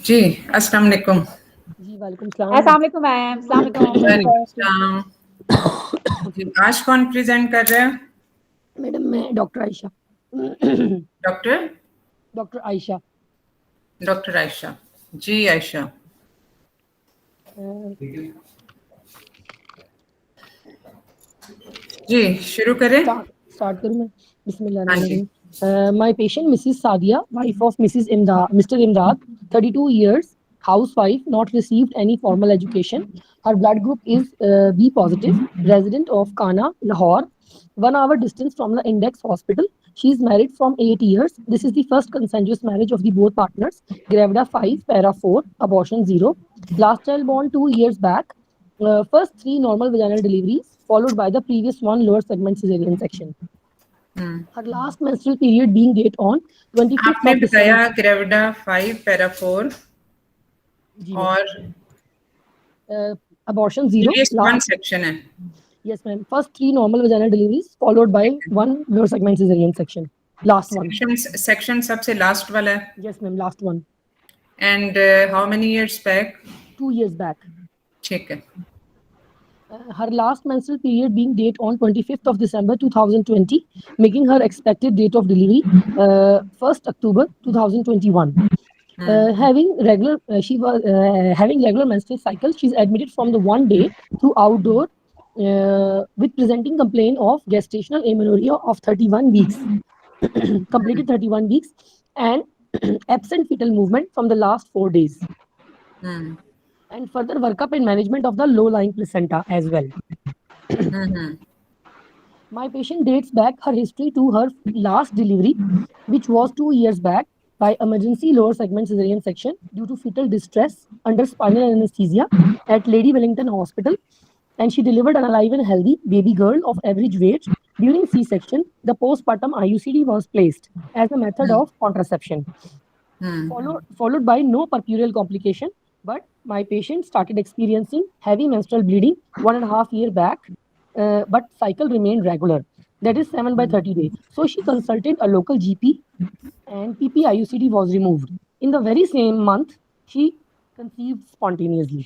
जी, अस्सलाम वालेकुम। जी वालेकुम सलाम। अस्सलाम वालेकुम मैम। अस्सलाम वालेकुम। वालेकुम सलाम। जी, आज कौन प्रेजेंट कर रहा है? मैडम मैं doctor Ayesha. Doctor doctor Ayesha. Doctor Ayesha. जी आयशा। जी शुरू करें। स्टार्ट करूं मैं? हाँ जी। बिस्मिल्लाहिर्रहमानिर्रहीम। My patient Mrs. Sadia, wife of Mr. Imdad, 32 years, housewife, not received any formal education. Her blood group is B positive, resident of Kana, Lahore, 1 hour distance from the Index Hospital. She is married from 8 years. This is the first consensuous marriage of the both partners. Gravida 5, para 4, abortion 0. Last child born 2 years back. First 3 normal vaginal deliveries, followed by the previous 1 lower segment cesarean section. Her last menstrual period being date on 25th आपने of बताया December. Gravida 5 para 4 और abortion 0. Previous one section है। Yes, ma'am. First 3 normal vaginal deliveries, followed by 1 lower segment cesarean section. Last one. Section सबसे last वाला है। Yes, ma'am. Last one. And how many years back? 2 years back. ठीक है। Her last menstrual period being date on 25th of December 2020, making her expected date of delivery 1st October 2021. She was having regular menstrual cycle. She's admitted from the one day through outdoor with presenting complaint of gestational amenorrhea of 31 weeks, completed 31 weeks, and absent fetal movement from the last 4 days. And further workup and management of the low-lying placenta as well. My patient dates back her history to her last delivery, which was 2 years back, by emergency lower segment cesarean section due to fetal distress under spinal anesthesia at Lady Wellington Hospital, and she delivered an alive and healthy baby girl of average weight. During C-section, the postpartum IUCD was placed as a method of contraception, followed by no puerperal complication. But my patient started experiencing heavy menstrual bleeding 1.5 years back, but cycle remained regular. That is 7 by 30 days. So she consulted a local GP and PPIUCD was removed. In the very same month, she conceived spontaneously.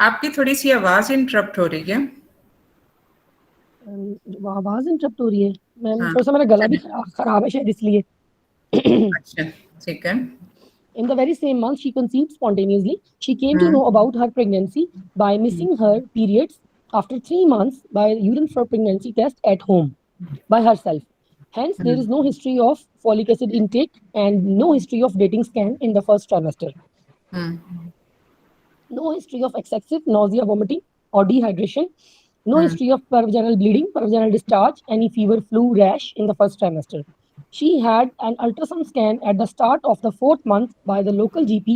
आपकी थोड़ी सी आवाज interrupt हो रही है। आवाज interrupt हो रही है मैम। थोड़ा सा मेरा गला भी खराब है शायद इसलिए। अच्छा ठीक है। In the very same month, she conceived spontaneously. She came to know about her pregnancy by missing her periods after 3 months by urine for pregnancy test at home by herself. Hence, there is no history of folic acid intake and no history of dating scan in the first trimester. No history of excessive nausea, vomiting, or dehydration. No history of pervaginal bleeding, pervaginal discharge, any fever, flu, rash in the first trimester. She had an ultrasound scan at the start of the 4th month by the local GP.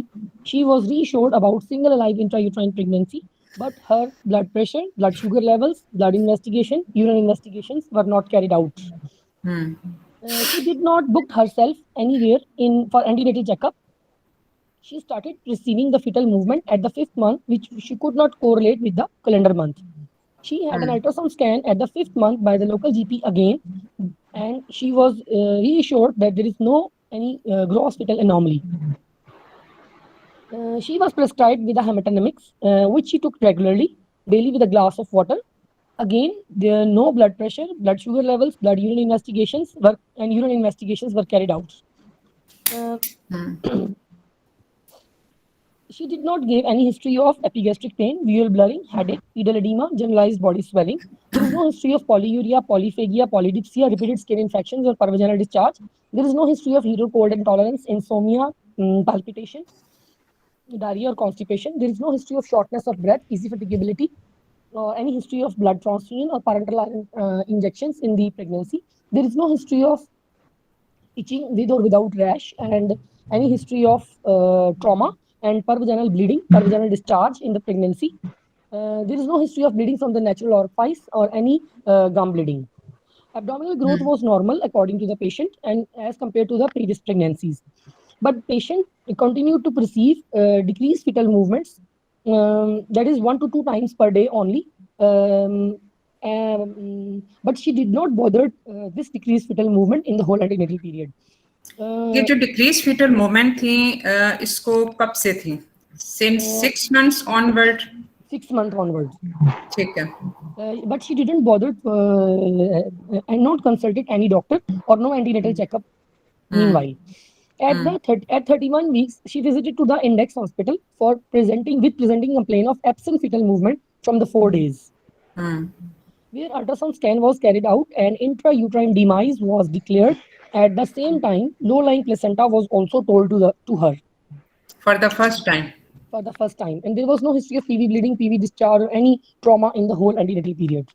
She was reassured about single alive intrauterine pregnancy, but her blood pressure, blood sugar levels, blood investigation, urine investigations were not carried out. She did not book herself anywhere for antenatal checkup. She started receiving the fetal movement at the 5th month, which she could not correlate with the calendar month. She had an ultrasound scan at the 5th month by the local GP again, and she was reassured that there is no any gross fetal anomaly. She was prescribed with the hematonemics, which she took regularly, daily with a glass of water. Again, there are no blood pressure, blood sugar levels, blood urine investigations were carried out. She did not give any history of epigastric pain, visual blurring, headache, pedal edema, generalized body swelling. There is no history of polyuria, polyphagia, polydipsia, repeated skin infections, or pervaginal discharge. There is no history of heat or cold intolerance, insomnia, palpitation, diarrhea, or constipation. There is no history of shortness of breath, easy fatigability, or any history of blood transfusion or parenteral iron injections in the pregnancy. There is no history of itching with or without rash, and any history of trauma and pervaginal bleeding, pervaginal discharge in the pregnancy. There is no history of bleeding from the natural orifice or any gum bleeding. Abdominal growth was normal according to the patient and as compared to the previous pregnancies. But patient continued to perceive decreased fetal movements, that is 1 to 2 times per day only. But she did not bother this decreased fetal movement in the whole antenatal period. ये जो decrease fetal movement थी इसको कब से थी? Since 6 months onward. 6 months onwards. ठीक है. But she didn't bother and not consulted any doctor or no antenatal checkup. Meanwhile, at 31 weeks, she visited to the Index Hospital for presenting a complaint of absent fetal movement from the 4 days. Where ultrasound scan was carried out and intrauterine demise was declared. At the same time, low-lying placenta was also told to her. For the first time. For the first time, and there was no history of PV bleeding, PV discharge, or any trauma in the whole antenatal period.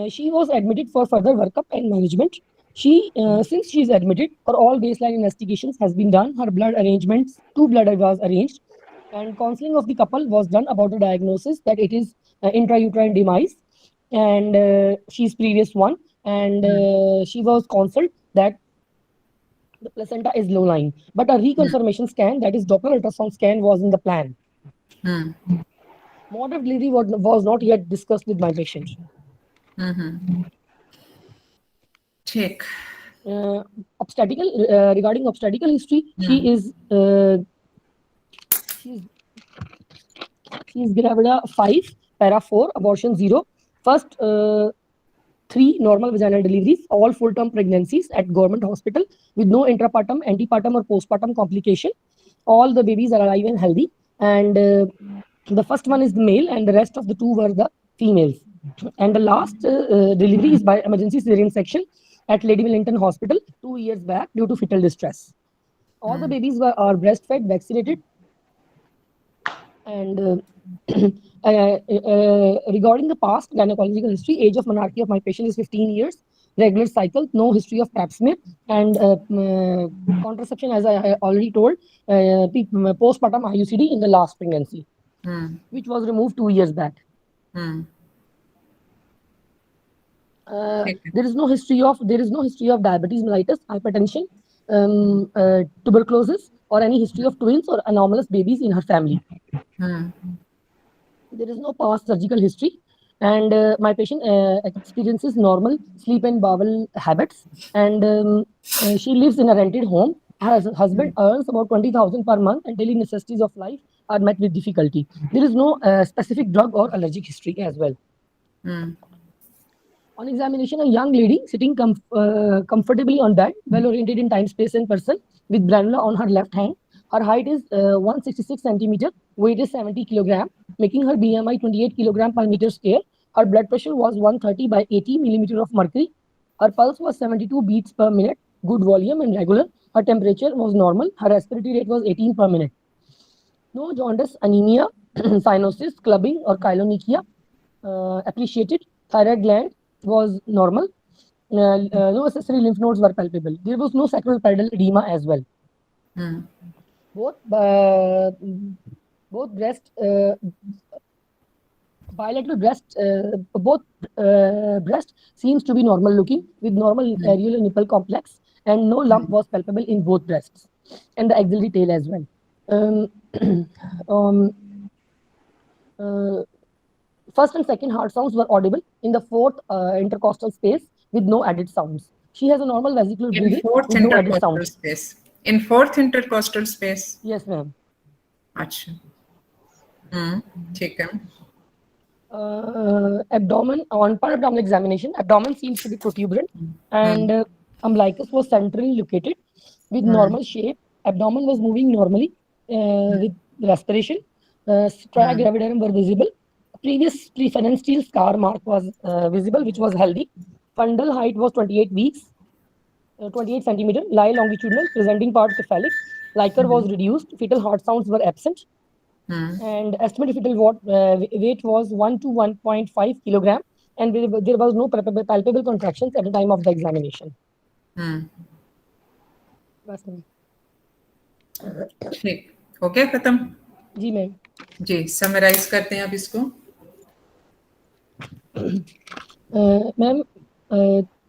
She was admitted for further workup and management. Since she is admitted, for all baseline investigations has been done. Her blood arrangements, 2 blood was arranged, and counseling of the couple was done about the diagnosis that it is intrauterine demise, and she's previous one, and she was counseled that the placenta is low-lying, but a reconfirmation scan, that is Doppler ultrasound scan, was in the plan. Mode of delivery was not yet discussed with my patient. ठीक. Regarding obstetrical history, she is gravida 5, para 4, abortion 0. First 3 normal vaginal deliveries, all full-term pregnancies at government hospital with no intrapartum, antepartum or postpartum complication. All the babies are alive and healthy, and the first one is the male and the rest of the 2 were the females. And the last delivery is by emergency cesarean section at Lady Millington Hospital 2 years back due to fetal distress. All the babies are breastfed, vaccinated, and regarding the past gynecological history, age of menarche of my patient is 15 years, regular cycle, no history of pap smear, and contraception, as I already told, postpartum IUCD in the last pregnancy, which was removed 2 years back. There is no history of diabetes mellitus, hypertension, tuberculosis, or any history of twins or anomalous babies in her family. There is no past surgical history, and my patient experiences normal sleep and bowel habits, and she lives in a rented home. Her husband earns about 20,000 per month, and daily necessities of life are met with difficulty. There is no specific drug or allergic history as well. On examination, a young lady sitting comfortably on bed, well oriented in time, space, and person, with granula on her left hand. Her height is 166 centimeter, weight is 70 kilogram, making her BMI 28 kilogram per meter square. Her blood pressure was 130 by 80 millimeter of mercury. Her pulse was 72 beats per minute, good volume and regular. Her temperature was normal. Her respiratory rate was 18 per minute. No jaundice, anemia, cyanosis, clubbing, or chylonychia appreciated. Thyroid gland was normal. No accessory lymph nodes were palpable. There was no sacral pedal edema as well. Both breast, bilateral breast, both breast seems to be normal looking with normal areolar nipple complex, and no lump was palpable in both breasts, and the axillary tail as well. First and second heart sounds were audible in the 4th intercostal space with no added sounds. She has a normal vesicular breathing with no added sounds. In 4th intercostal space? Yes, ma'am. अच्छा. ठीक है. Abdomen, on per-abdominal examination, abdomen seems to be protuberant, and umbilicus was centrally located with normal shape. Abdomen was moving normally with respiration. Stria gravidarum were visible. Previous prenuptial scar mark was visible, which was healthy. Fundal height was 28 weeks, 28 centimeter, lie longitudinal, presenting part cephalic. Liquor was reduced, fetal heart sounds were absent, and estimated fetal weight was 1 to 1.5 kilogram, and there was no palpable contractions at the time of the examination. ठीक, हो गया खत्म? जी ma'am. जी, summarise करते हैं अब इसको. Ma'am,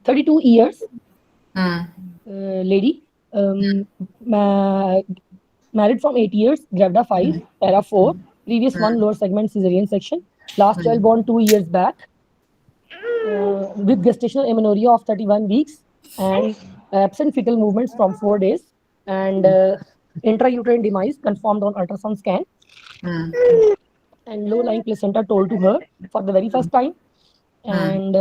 32 years, lady, married from 8 years, gravida 5, para 4, previous one lower segment cesarean section, last child born 2 years back, with gestational amenorrhea of 31 weeks, and Absent fetal movements from 4 days, and intrauterine demise confirmed on ultrasound scan, and low-lying placenta told to her for the very first time, and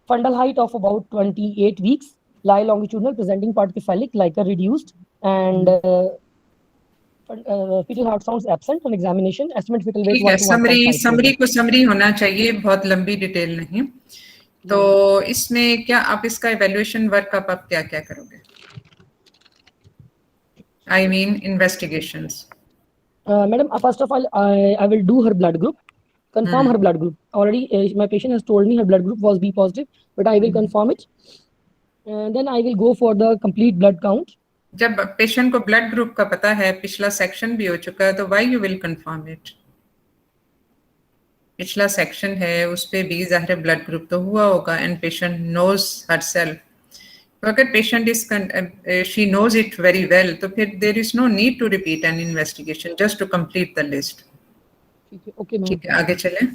fundal height of about 28 weeks, lie longitudinal, presenting part cephalic, like a reduced, and fetal heart sounds absent on examination. Estimate fetal weight ठीक है, 1 to 1.5 summary kg. को summary होना चाहिए, बहुत लंबी detail नहीं। तो इसमें क्या आप इसका इवैल्यूएशन वर्क आप क्या क्या करोगे? I mean investigations. Madam, first of all, I will do her blood group, confirm her blood group. Already, my patient has told me her blood group was B positive, but I will confirm it. Then I will go for the complete blood count. जब patient को blood group का पता है, पिछला section भी हो चुका है, तो why you will confirm it? पिछला सेक्शन है, उस पे भी ज़ाहिर ब्लड ग्रुप तो हुआ होगा, एंड पेशेंट नोज हरसेल्फ। तो अगर patient is she knows it very well, तो फिर there is no need to repeat an investigation, just to complete the list. Okay, ma'am. ठीक है, आगे चलें।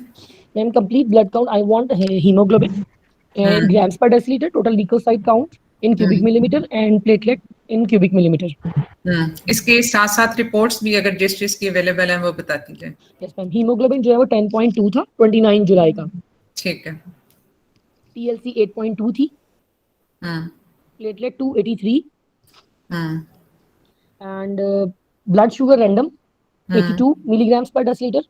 Then complete blood count. I want hemoglobin in grams per deciliter, total leukocyte count in cubic millimeter, and platelet in cubic millimeter. इसके साथ साथ reports भी अगर जिस चीज की अवेलेबल है वो बता दीजिए। Yes, ma'am. Hemoglobin जो है वो 10.2 था 29 जुलाई का। ठीक है। TLC 8.2 थी। Platelet 283, and blood sugar random 82 milligrams per deciliter.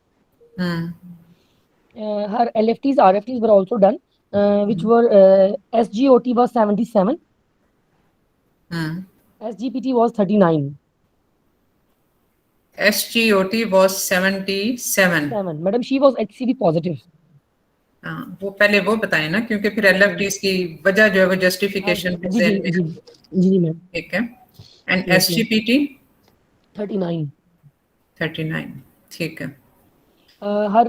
Her LFTs, RFTs were also done, which were SGOT was 77, SGPT was 39. SGOT was 77। Madam, she was HCV positive. हाँ, वो पहले वो बताए ना, क्योंकि फिर LFTs की वजह जो है वो जस्टिफिकेशन पे जी जी जी जी मैम। ठीक है। And SGPT 39। ठीक है। Her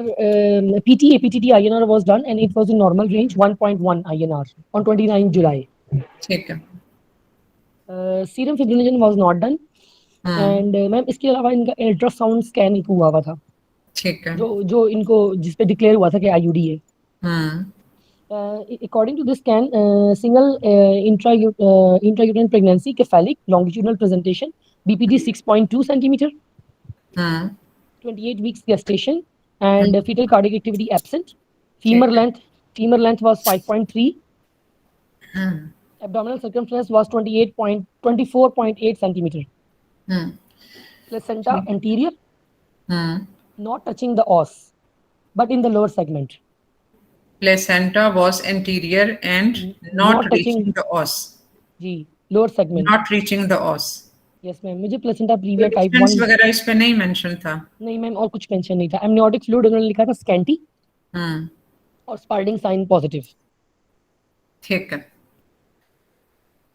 PT APTT INR was done, and it was in normal range 1.1 INR on 29 July. ठीक है। Serum fibrinogen was not done, and ma'am इसके अलावा इनका अल्ट्रासाउंड स्कैन एक हुआ था। ठीक है। जो इनको जिस पे डिक्लेयर हुआ था कि IUD है। According to this scan, single intrauterine pregnancy, cephalic, longitudinal presentation, BPD 6.2 centimeter, 28 weeks gestation, and fetal cardiac activity absent. Femur length was 5.3. Abdominal circumference was 24.8 centimeter. Placenta anterior, not touching the os, but in the lower segment. Placenta was anterior and not reaching the os. Ji, lower segment. Not reaching the os. Yes ma'am, मुझे placenta previa type 1 वगैरह इस पे नहीं mention था। नहीं ma'am, और कुछ mention नहीं था। amniotic fluid उन्होंने लिखा था scanty और Spalding sign positive। ठीक है।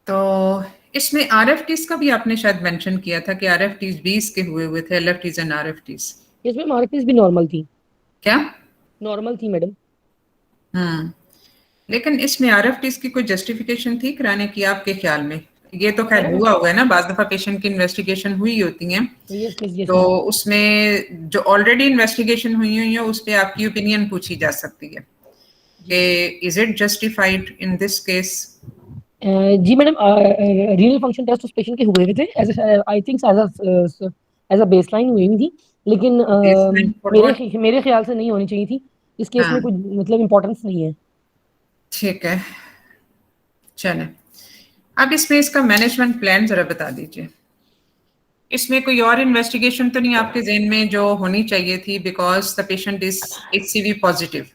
तो इसमें RFTs का भी आपने शायद मेंशन किया था कि RFTs 20 के हुए थे, LFTs and RFTs। इसमें RFTs भी नॉर्मल थी। क्या नॉर्मल थी मैडम? लेकिन इसमें RFTs की कोई जस्टिफिकेशन थी कराने की आपके ख्याल में? ये तो खैर हुआ है ना, बाज़ दफा पेशेंट की इन्वेस्टिगेशन हुई होती है। yes, तो उसमें जो ऑलरेडी इन्वेस्टिगेशन हुई है उस पे आपकी ओपिनियन पूछी जा सकती है कि is it justified in this case? जी मैडम, रीनल फंक्शन टेस्ट उस पेशेंट के हुए थे, I think as a baseline हुई थी, लेकिन मेरे ख्याल से नहीं होनी चाहिए थी। इस केस में कोई मतलब इम्पोर्टेंस नहीं है। ठीक है, चलें। अब इसमें इसका मैनेजमेंट प्लान जरा बता दीजिए। इसमें कोई और इन्वेस्टिगेशन तो नहीं आपके ज़हन में जो होनी चाहिए थी? Because the patient is HCV positive,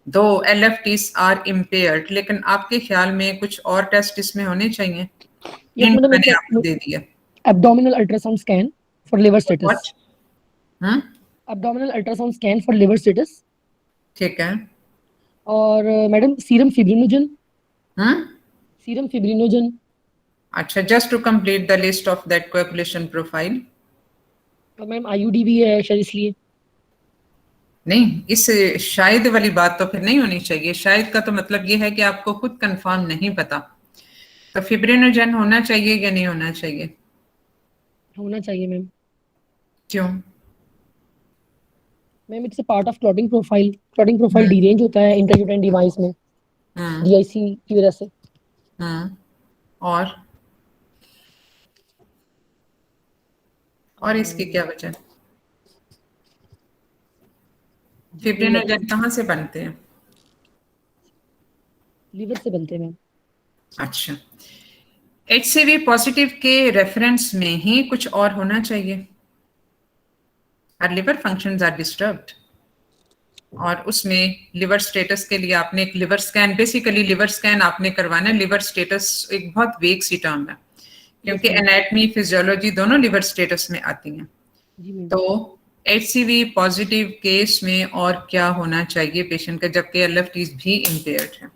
दो LFTs आर इम्पेयर्ड, लेकिन आपके ख्याल में कुछ और टेस्ट इसमें होने चाहिए? मैंने आपको दे दिया। Abdominal ultrasound scan for liver status. Abdominal ultrasound scan for liver status. ठीक है। और madam serum fibrinogen. Serum fibrinogen. अच्छा, just to complete the list of that coagulation profile. तो मैम IUD भी है शायद, इसलिए नहीं, इस शायद वाली बात तो फिर नहीं होनी चाहिए। शायद का तो मतलब ये है कि आपको खुद कंफर्म नहीं पता। तो फिब्रिनोजन होना चाहिए या नहीं होना चाहिए? होना चाहिए मैम। क्यों? Ma'am it's a part of clotting profile. Clotting profile derange होता है इंट्रायूटेराइन डिवाइस में DIC की वजह से। और इसकी क्या वजह? फिब्रिनोजेन कहाँ से बनते हैं? लीवर से बनते हैं मैम। अच्छा, HCV पॉजिटिव के रेफरेंस में ही कुछ और होना चाहिए। और लिवर फंक्शंस आर डिस्टर्ब्ड, और उसमें लिवर स्टेटस के लिए आपने एक liver scan, basically liver scan आपने करवाना है। लिवर स्टेटस एक बहुत वेग सी टर्म है, क्योंकि एनाटमी फिजियोलॉजी दोनों लिवर स्टेटस में आती हैं। तो HCV पॉजिटिव केस में और क्या होना चाहिए पेशेंट का, जबकि LFTs भी इम्पेयर्ड है?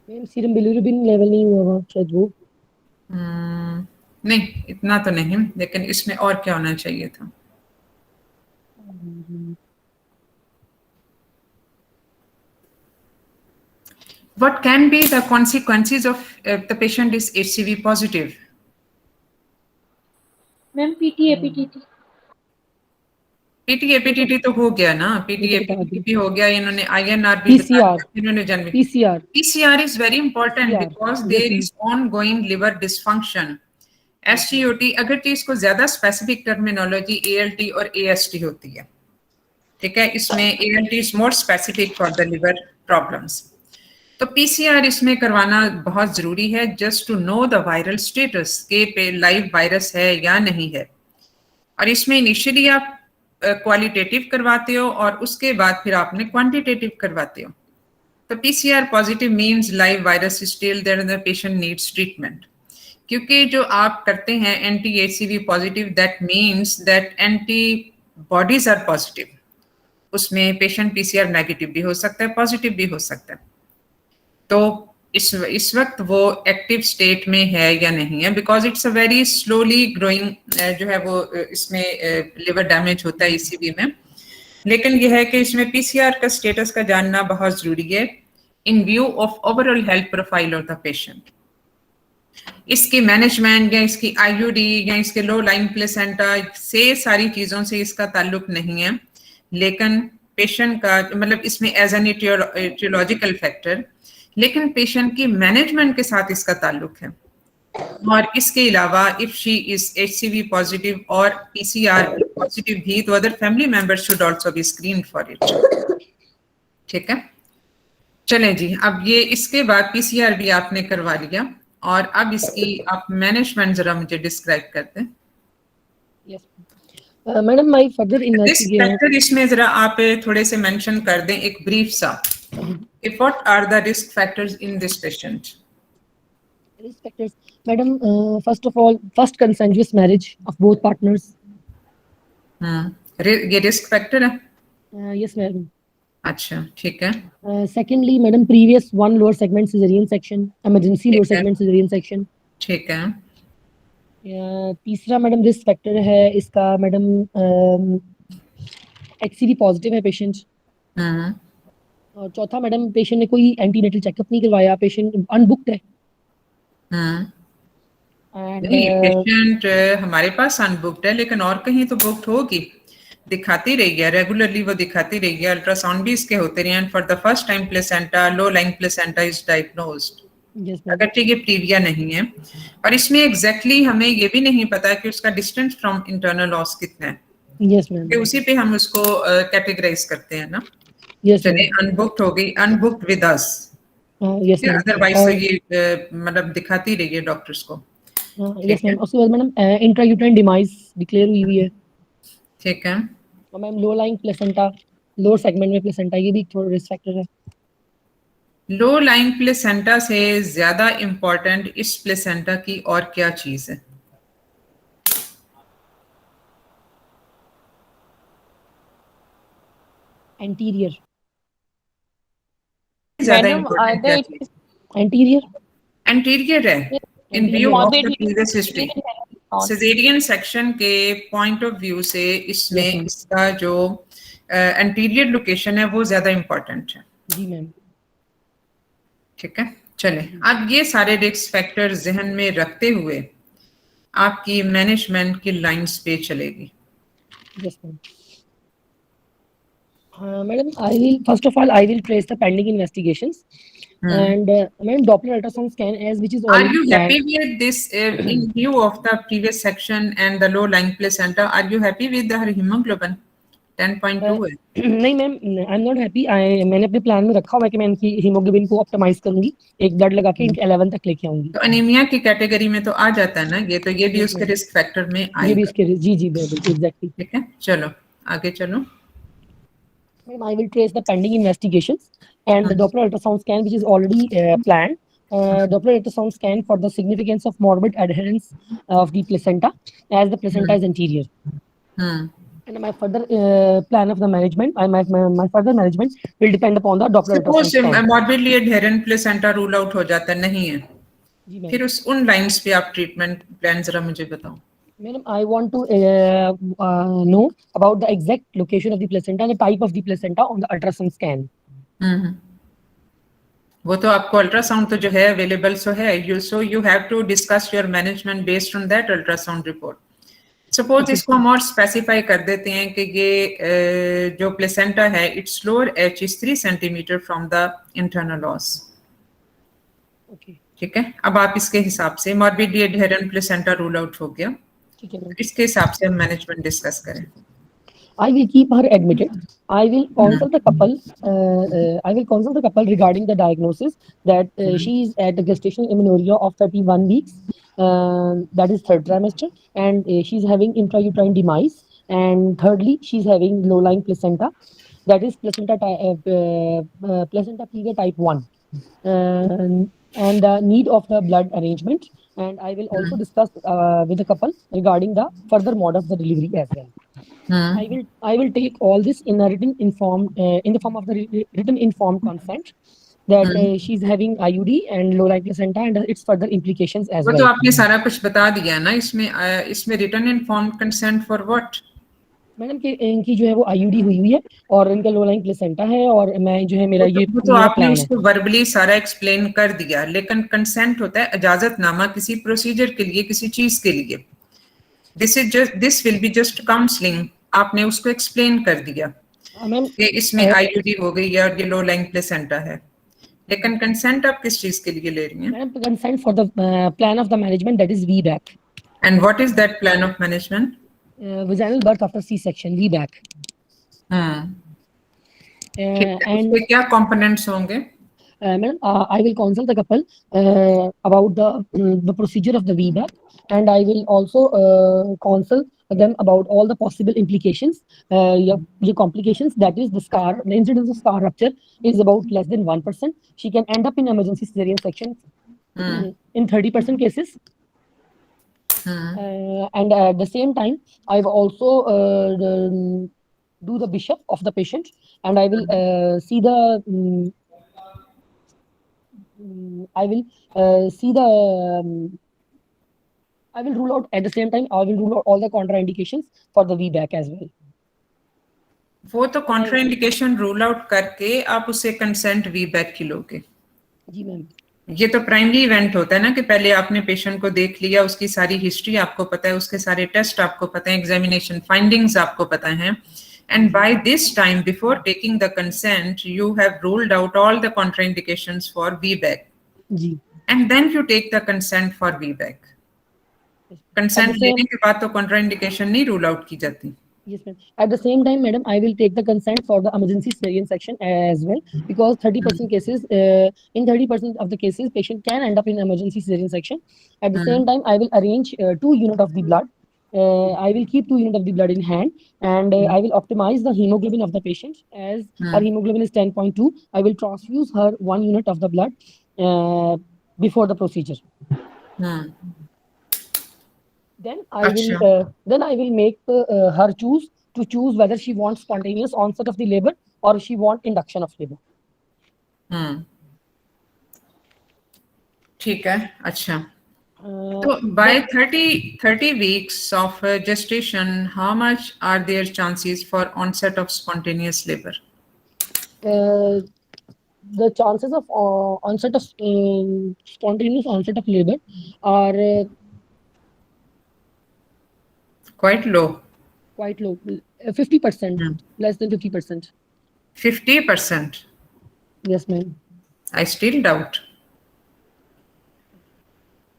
मैम सीरम बिलिरुबिन लेवल नहीं हुआ होगा शायद वो। नहीं, इतना तो नहीं, लेकिन इसमें और क्या होना चाहिए था? What can be the consequences of the patient is HCV positive? Ma'am PTA PTA तो हो गया ना, PTA भी हो गया, इन्होंने INR भी PCR इन्होंने जन्म। PCR PCR is very important PCR, because yes, there ma'am. is ongoing liver dysfunction. SGOT अगर चीज को ज्यादा स्पेसिफिक टर्मिनोलॉजी ALT और AST होती है, ठीक है, इसमें ALT is more specific for the liver problems. तो PCR इसमें करवाना बहुत जरूरी है, just to know the viral status के पे लाइव वायरस है या नहीं है। और इसमें इनिशियली आप क्वालिटेटिव करवाते हो और उसके बाद फिर आपने क्वांटिटेटिव करवाते हो। तो PCR positive means live virus still there and the patient needs treatment. क्योंकि जो आप करते हैं anti HCV positive, that means that antibodies are positive. उसमें पेशेंट PCR नेगेटिव भी हो सकता है, पॉजिटिव भी हो सकता है। तो इस वक्त वो एक्टिव स्टेट में है या नहीं है, because it's a very slowly growing जो है वो इसमें लिवर डैमेज होता है ECV में। लेकिन यह है कि इसमें PCR का स्टेटस का जानना बहुत जरूरी है इन view of overall health profile of the patient. इसकी मैनेजमेंट या इसकी IUD या इसके लो लाइन प्लेसेंटा से सारी चीजों से इसका ताल्लुक नहीं है, लेकिन पेशेंट का मतलब इसमें एज एन इटियोलॉजिकल फैक्टर, लेकिन पेशेंट की मैनेजमेंट के साथ इसका ताल्लुक है। और इसके अलावा if she is HCV positive और PCR पॉजिटिव भी, तो other family members should also be screen for it. ठीक है, चले जी, अब ये इसके बाद PCR भी आपने करवा लिया, और अब इसकी आप मैनेजमेंट जरा मुझे डिस्क्राइब करते हैं। मैडम माय फर्दर इन्वेस्टिगेशन, इसमें जरा आप थोड़े से मेंशन कर दें एक ब्रीफ सा, what are the risk factors in this patient? risk factors, madam, first of all, first consensuous marriage of both partners. ये रिस्क फैक्टर है? Yes madam. अच्छा, ठीक है। Secondly madam, previous one lower segment cesarean section, emergency lower segment cesarean section. ठीक है। तीसरा madam risk factor है इसका मैडम HCV पॉजिटिव है पेशेंट। और चौथा मैडम पेशेंट ने कोई एंटीनेटल चेकअप नहीं करवाया, पेशेंट अनबुक्ड है। पेशेंट हमारे पास अनबुक्ड है, लेकिन और कहीं तो बुक्ड होगी, दिखाती रही है रेगुलरली, वो दिखाती रही है, अल्ट्रासाउंड भी इसके होते रहे हैं। For the first time placenta, low lying placenta is diagnosed, अगर ठीक है प्रीविया नहीं है। और इसमें एग्जैक्टली हमें ये भी नहीं पता कि उसका डिस्टेंस फ्रॉम इंटरनल लॉस कितना है। यस मैम, उसी पे हम उसको कैटेगराइज करते हैं ना। यस चलिए, अनबुक्ड हो गई, unbooked with us. Yes ma'am, otherwise तो ये मतलब दिखाती रही है डॉक्टर्स को। यस मैम, उसके बाद मैडम इंट्रायूटेराइन डिमाइस डिक्लेयर हुई है। ठीक है। और ma'am low lying placenta, lower segment में प्लेसेंटा, ये भी थोड़ा रिस्क फैक्टर है। लो लाइंग प्लेसेंटा से ज्यादा इंपॉर्टेंट इस प्लेसेंटा की और क्या चीज है? एंटीरियर, ज्यादा मैडम इंपॉर्टेंट एंटीरियर, एंटीरियर है इन view of the previous history. morbid caesarean section के पॉइंट ऑफ व्यू से इसमें इसका जो एंटीरियर लोकेशन है वो ज्यादा इंपॉर्टेंट है। जी मैम। ठीक है, चले, अब ये सारे रिस्क फैक्टर जहन में रखते हुए आपकी मैनेजमेंट की लाइंस पे चलेगी। Yes ma'am. Madam, I will first of all I will trace the pending investigations. and ma'am, Doppler ultrasound scan as which is Are already you planned. happy with this in view of the previous section and the low lying placenta? Are you happy with the hemoglobin 10.2 है? नहीं ma'am, I am not happy. मैंने अपने plan में रखा हुआ है कि मैं इनकी हीमोग्लोबिन को ऑप्टिमाइज करूंगी, एक ब्लड लगा के इनके 11 तक लेके आऊंगी. तो अनीमिया की कैटेगरी में तो आ जाता है ना ये, तो ये भी Yes, उसके ma'am. रिस्क फैक्टर में ये भी आएगा. इसके जी जी बिल्कुल एग्जैक्टली. ठीक है, चलो आगे चलो. Ma'am, I will trace the pending investigations and the Doppler ultrasound scan which is already planned. Doppler ultrasound scan for the significance of morbid adherence of the placenta as the placenta is anterior. Hmm. And my further plan of the management, my further management will depend upon the Doppler ultrasound suppose scan. Morbidly adherent placenta rule out हो जाता नहीं है, जी ma'am. फिर उन lines पे आप treatment plan जरा मुझे बताओ. Madam, I want to know about the exact location of the placenta and the type of the placenta on the ultrasound scan. वो तो आपको अल्ट्रासाउंड तो जो है अवेलेबल सो है, you have to discuss your management based on that ultrasound report. Suppose इसको हम और स्पेसिफाई कर देते हैं कि ये जो प्लेसेंटा है it's lower H is 3 centimetre from the internal ऑस. Okay. ठीक है, अब आप इसके हिसाब से morbidly adherent placenta rule out हो गया, ठीक है मैम. इसके हिसाब से हम मैनेजमेंट डिस्कस करें. I will keep her admitted. I will consult the couple. I will consult the couple regarding the diagnosis that she is at the gestational amenorrhea of 31 weeks. That is third trimester, and she is having intrauterine demise. And thirdly, she is having low-lying placenta. That is placenta previa type 1. And the need of the blood arrangement. And I will also discuss with the couple regarding the further mode of the delivery as well. I will take all this in a written informed in the form of the written informed consent that she's having IUD and low lying placenta and its further implications as वो well. तो आपने सारा कुछ बता दिया ना इसमें. इसमें written informed consent for what? Madam कि इनकी जो है वो IUD हुई है और इनका लो लाइंग प्लेसेंटा है और मैं जो है मेरा ये तो मेरा आपने प्लान है. उसको वर्बली सारा एक्सप्लेन कर दिया, लेकिन कंसेंट होता है इजाजतनामा किसी प्रोसीजर के लिए, किसी चीज के लिए. This will be just counselling. आपने उसको एक्सप्लेन कर दिया मैम कि इसमें IUD हो गई है और ये लो लाइंग प्लेसेंटा है, लेकिन कंसेंट आप किस चीज के लिए ले रही हैं? Madam consent for the plan of the management that is VBAC. And what is that plan of management? vaginal birth after C-section VBAC. and उसके क्या कंपोनेंट्स होंगे? Madam, I will consult the couple about the procedure of the VBAC, and I will also consult them about all the possible implications. The complications, that is the incidence of scar rupture is about less than 1%. She can end up in emergency cesarean section in 30% cases. And at the same time, I've also do the bishop of the patient, and I will see the I will rule out at the same time. I will rule out all the contraindications for the VBAC as well. वो तो contraindication rule out करके आप उसे consent VBAC की लोगे. जी ma'am. ये तो primary event होता है ना कि पहले आपने पेशेंट को देख लिया, उसकी सारी हिस्ट्री आपको पता है, उसके सारे टेस्ट आपको पता है, एग्जामिनेशन फाइंडिंग्स आपको पता है, and by this time before taking the consent you have ruled out all the contraindications for VBAC. जी. And then you take the consent for VBAC. Consent लेने के बाद तो कॉन्ट्राइंडिकेशन नहीं रूल आउट की जाती. Yes, ma'am. At the same time, madam, I will take the consent for the emergency cesarean section as well, because 30% cases, in 30% of the cases, patient can end up in emergency cesarean section. At the same time, I will arrange 2 units of the blood. I will keep 2 units of the blood in hand, and I will optimize the hemoglobin of the patient. As her hemoglobin is 10.2, I will transfuse her 1 unit of the blood before the procedure. Then I will make her choose whether she wants spontaneous onset of the labor or she wants induction of labor. ठीक है. अच्छा, तो by 30 weeks of gestation, how much are their chances for onset of spontaneous labor? The chances of onset of spontaneous onset of labor are Quite low. 50%, less than 50%. 50%? Yes, ma'am. I still doubt,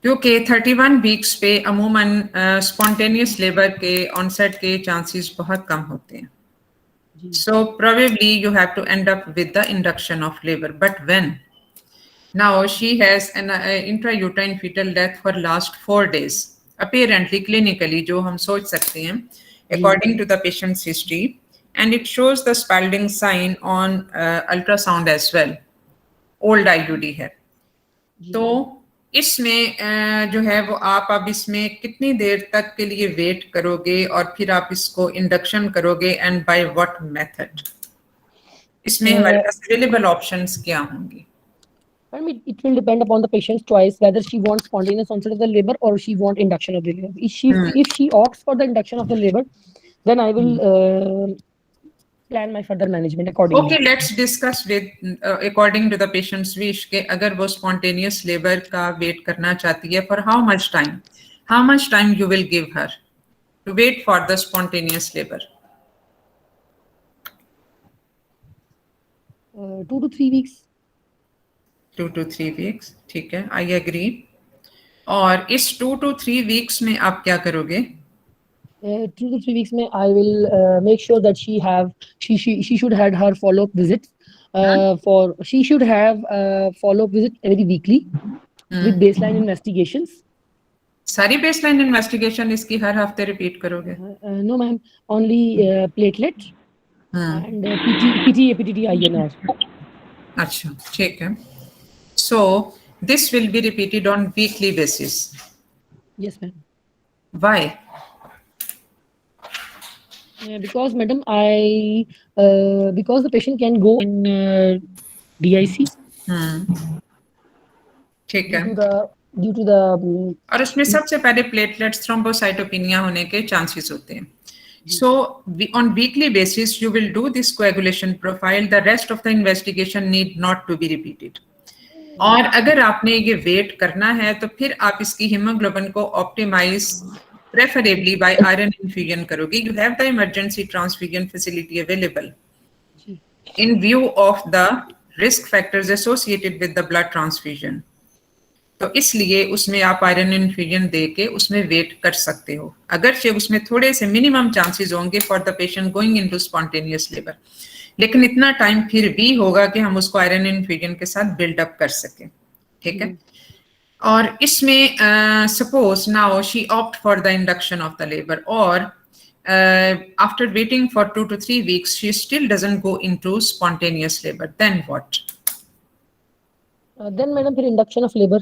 क्योंकि 31 weeks पे अमूमन spontaneous labour के onset के chances बहुत कम होते हैं. So probably you have to end up with the induction of labor. But when? Now she has an intrauterine fetal death for last 4 days. Apparently, clinically, जो हम सोच सकते हैं, according to the patient's history, and it shows the Spalding sign on ultrasound as well. Old IUD है. तो इसमें जो है वो आप अब इसमें कितनी देर तक के लिए वेट करोगे और फिर आप इसको इंडक्शन करोगे एंड बाय व्हाट मेथड? इसमें हमारे पास अवेलेबल ऑप्शंस क्या होंगे? I mean, it will depend upon the patient's choice whether she wants spontaneous onset of the labor or she wants induction of the labor. If she opts for the induction of the labor, then I will plan my further management accordingly. Okay, let's discuss with according to the patient's wish के अगर वो spontaneous labor का wait करना चाहती है, for how much time? How much time you will give her to wait for the spontaneous labor? 2 to 3 weeks. 2 to 3 weeks, ठीक है, I agree. और इस 2 to 3 weeks में आप क्या करोगे? 2 to 3 weeks में I will make sure that she should have her follow-up visits. She should have follow-up visit every weekly with baseline investigations. सारी baseline investigation इसकी हर हफ्ते repeat करोगे? No ma'am, only platelet and PT, APTT, INR. अच्छा, ठीक है. So this will be repeated on weekly basis. Yes ma'am. Why? Because madam, because the patient can go in DIC. ठीक है. Due to the और उसमें सबसे पहले platelets thrombocytopenia होने के चांसेस होते हैं. So on weekly basis you will do this coagulation profile. The rest of the investigation need not to be repeated. और अगर आपने ये वेट करना है तो फिर आप इसकी हीमोग्लोबिन को optimise preferably by iron infusion करोगे. You have the emergency transfusion facility available in view of the risk factors associated with the blood transfusion. तो इसलिए उसमें आप आयरन इन्फ्यूजन दे के उसमें वेट कर सकते हो. अगरचे उसमें थोड़े से मिनिमम चांसेस होंगे for the patient going into spontaneous labour, लेकिन इतना टाइम फिर भी होगा कि हम उसको आयरन इन्फ्यूजन के साथ बिल्डअप कर सकें. ठीक है. और इसमें suppose now she opt for the induction of the labour और after waiting for 2 to 3 weeks she still doesn't go into spontaneous labor, then what? Then madam फिर induction of labour.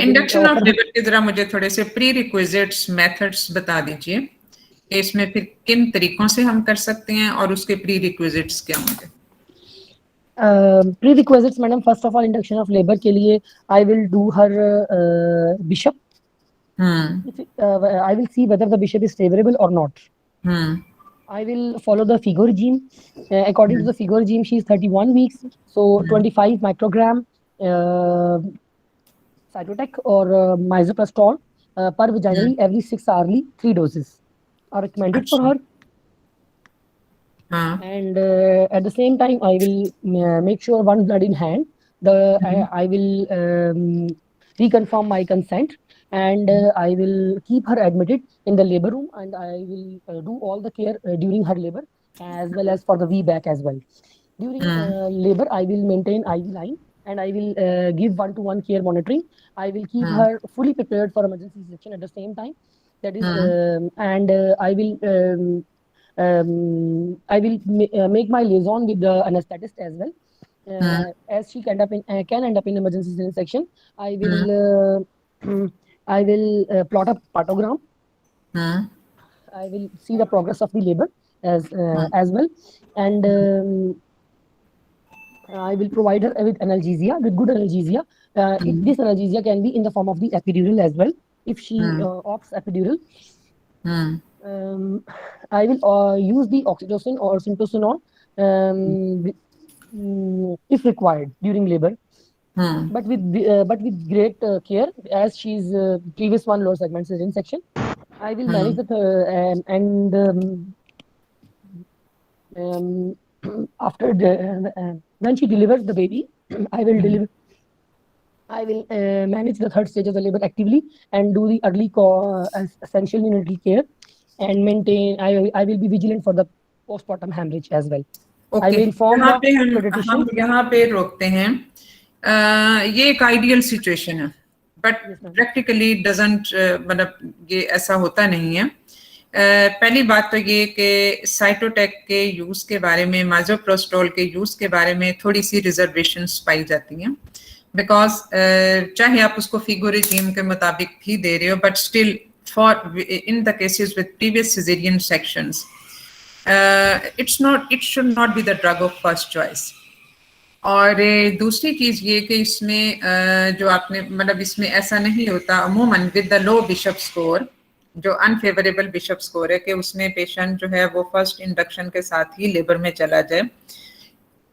Induction of labour के जरा मुझे थोड़े से pre requisites methods बता दीजिए कि इसमें फिर किन तरीकों से हम कर सकते हैं और उसके प्री रिक्विजिट्स क्या होंगे? Pre requisites madam, first of all induction of labour के लिए I will do her bishop. I will see whether the bishop is favorable or not. I will follow the FIGO regime. According to the FIGO regime, she is 31 weeks, so 25 microgram cytotec or misoprostol per vaginally every 6 hourly, 3 doses are recommended for her. And at the same time, I will make sure one blood in hand. I will reconfirm my consent. And I will keep her admitted in the labor room, and I will do all the care during her labor as well as for the VBAC as well. During labor, I will maintain IV line and I will give 1-to-1 care monitoring. I will keep her fully prepared for emergency section at the same time. That is, and I will make my liaison with the anesthetist as well. As she can end up in emergency section, I will plot a partogram. I will see the progress of the labor as well, and I will provide her with analgesia, with good analgesia. If this analgesia can be in the form of the epidural as well, if she opts epidural. I will use the oxytocin or syntocinon if required during labor. But with great care, as she's previous one lower segment cesarean section, I will manage after when she delivers the baby, I will deliver. I will manage the third stage of the labor actively and do the early essential neonatal care and maintain. I will be vigilant for the postpartum hemorrhage as well. I okay, will inform यहाँ the पे हम pediatrician. यहाँ पे रोकते हैं। ये एक ideal situation है, but Yes, ma'am. Practically doesn't, मतलब ये ऐसा होता नहीं है। पहली बात तो ये कि साइटोटेक के यूज के बारे में, माइजोप्रोस्टोल के यूज के बारे में थोड़ी सी रिजर्वेशंस पाई जाती हैं, बिकॉज चाहे आप उसको फिगो रिजीम के मुताबिक भी दे रहे हो, but still for in the cases with previous caesarean sections it should not be the drug of first choice. और दूसरी चीज ये कि इसमें जो आपने, मतलब इसमें ऐसा नहीं होता अमूमन with the low bishop score, जो अनफेवरेबल बिशप स्कोर है, कि उसमें पेशेंट जो है वो फर्स्ट इंडक्शन के साथ ही लेबर में चला जाए।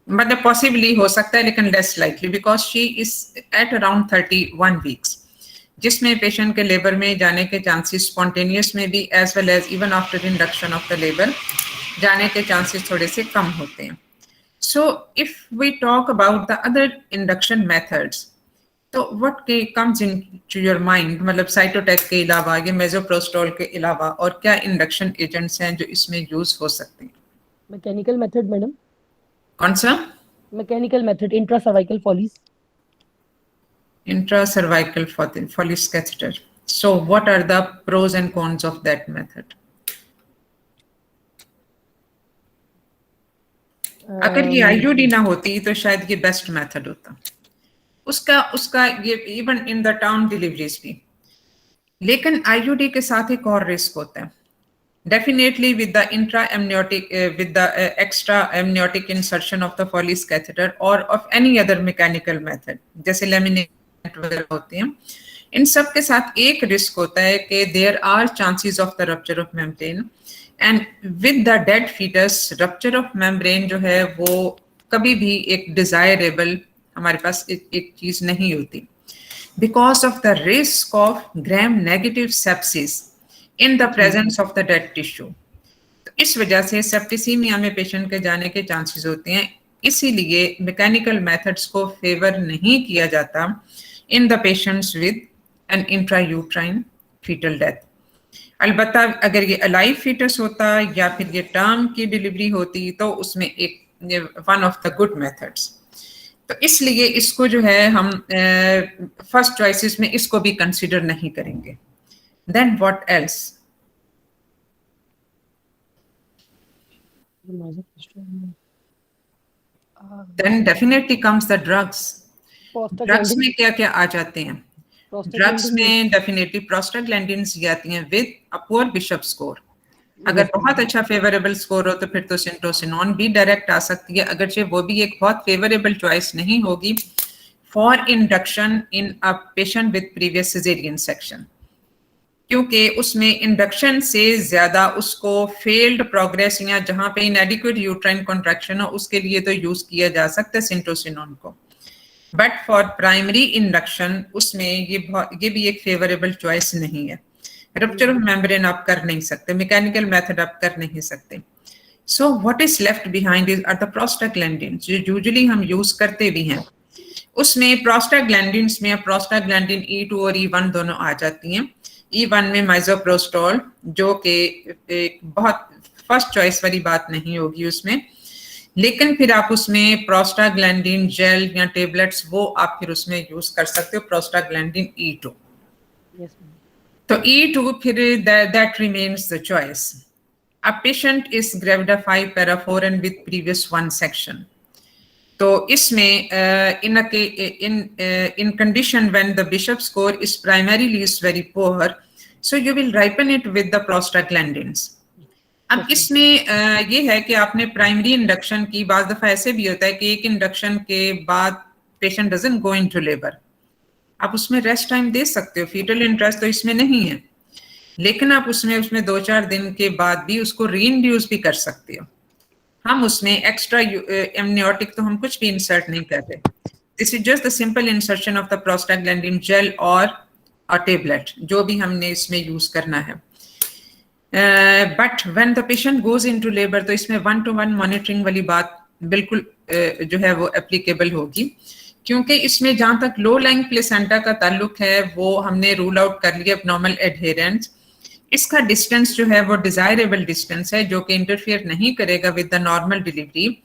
मतलब पॉसिबली हो सकता है, लेकिन less likely, because she is at around 31 weeks, जिसमें पेशेंट के लेबर में जाने के चांसेस स्पॉन्टेनियस में भी as well as even after induction of the labour जाने के चांसेस थोड़े से कम होते हैं। So if we talk about the other induction methods, तो what comes into your mind, मतलब साइटोटेक के अलावा, ये मेजोप्रोस्टोल के अलावा और क्या इंडक्शन एजेंट्स हैं जो इसमें यूज हो सकते हैं? Mechanical method madam. कौन सा? Mechanical method, intracervical Foley's. Intracervical Follis catheter. So what are the pros and cons of that method? अगर ये आईयूडी ना होती तो शायद ये बेस्ट मेथड होता, उसका ये even in the town deliveries भी। लेकिन आईयूडी के साथ एक और रिस्क होता है, definitely with the intra amniotic, with the extra amniotic insertion of the Follis catheter और of any other mechanical method, जैसे लेमिनेट वगैरह होते हैं, इन सब के साथ एक रिस्क होता है कि there are chances of the rupture of membrane, and with the dead fetus rupture of membrane जो है वो कभी भी एक डिजायरेबल हमारे पास एक चीज नहीं होती, because of the risk of gram negative sepsis in the presence of the dead tissue. तो इस वजह से सेप्टिसीमिया में पेशेंट के जाने के चांसेस होते हैं, इसीलिए मैकेनिकल मेथड्स को फेवर नहीं किया जाता in the patients with an intrauterine fetal death. अलबत्ता अगर ये अलाइव फीटस होता या फिर ये टर्म की डिलीवरी होती तो उसमें एक one of the good methods, तो इसलिए इसको जो है हम फर्स्ट चॉइसेस में इसको भी कंसिडर नहीं करेंगे। Then what else? Then definitely comes the drugs. Drugs में क्या क्या आ जाते हैं? ड्रग्स में डेफिनेटली प्रोस्टाग्लैंडिन्स आती हैं with a poor bishop score. अगर बहुत अच्छा फेवरेबल स्कोर हो तो फिर तो सिंटोसिनोन भी डायरेक्ट आ सकती है, अगरचे वो भी एक बहुत फेवरेबल चॉइस नहीं होगी for induction in a patient with previous caesarean section, क्योंकि उसमें इंडक्शन से ज्यादा उसको फेल्ड प्रोग्रेस या जहां पे इनएडिक्वेट यूट्राइन कॉन्ट्रैक्शन हो उसके लिए तो यूज किया जा सकता है सिंटोसिनोन को, बट फॉर प्राइमरी इंडक्शन उसमें ये भी एक फेवरेबल चॉइस नहीं है। रप्चर ऑफ मेम्ब्रेन आप कर नहीं सकते, मैकेनिकल मेथड आप कर नहीं सकते। So what is left behind is are the prostaglandins, जो यूजुअली हम यूज करते भी हैं। उसमें प्रोस्टाग्लैंडिन्स में प्रोस्टाग्लैंडिन E2 और E1 दोनों आ जाती हैं। E1 में माइजोप्रोस्टोल, जो कि एक बहुत फर्स्ट चॉइस वाली बात नहीं होगी उसमें, लेकिन फिर आप उसमें प्रोस्टाग्लैंडिन जेल या टेबलेट्स वो आप फिर उसमें यूज कर सकते हो, प्रोस्टाग्लैंडिन E2। तो E2 फिर that remains the choice. A patient is gravida 5 para 4 and with previous 1 section. तो इसमें in condition when the Bishop score is primarily is very poor, so you will ripen it with the prostaglandins. अब इसमें ये है कि आपने primary induction की, बाज़ दफा ऐसे भी होता है कि एक इंडक्शन के बाद patient doesn't go into labour, आप उसमें रेस्ट टाइम दे सकते हो, फीटल इंटरेस्ट तो इसमें नहीं है, लेकिन आप उसमें 2-4 दिन के बाद भी उसको रीइंड्यूस भी कर सकते हो। हम उसमें एक्स्ट्रा एमनियोटिक तो हम कुछ भी इंसर्ट नहीं कर रहे, this is just the simple insertion of the prostaglandin gel और अ टेबलेट, जो भी हमने इसमें यूज करना है। But when the patient goes into labour तो इसमें 1-to-1 मॉनिटरिंग वाली बात बिल्कुल जो है वो एप्लीकेबल होगी, क्योंकि इसमें जहां तक लो लाइंग प्लेसेंटा का ताल्लुक है वो हमने रूल आउट कर लिया एब्नॉर्मल एडहेरेंस। इसका डिस्टेंस जो है वो डिजायरेबल डिस्टेंस है जो कि इंटरफियर नहीं करेगा विद द नॉर्मल डिलीवरी।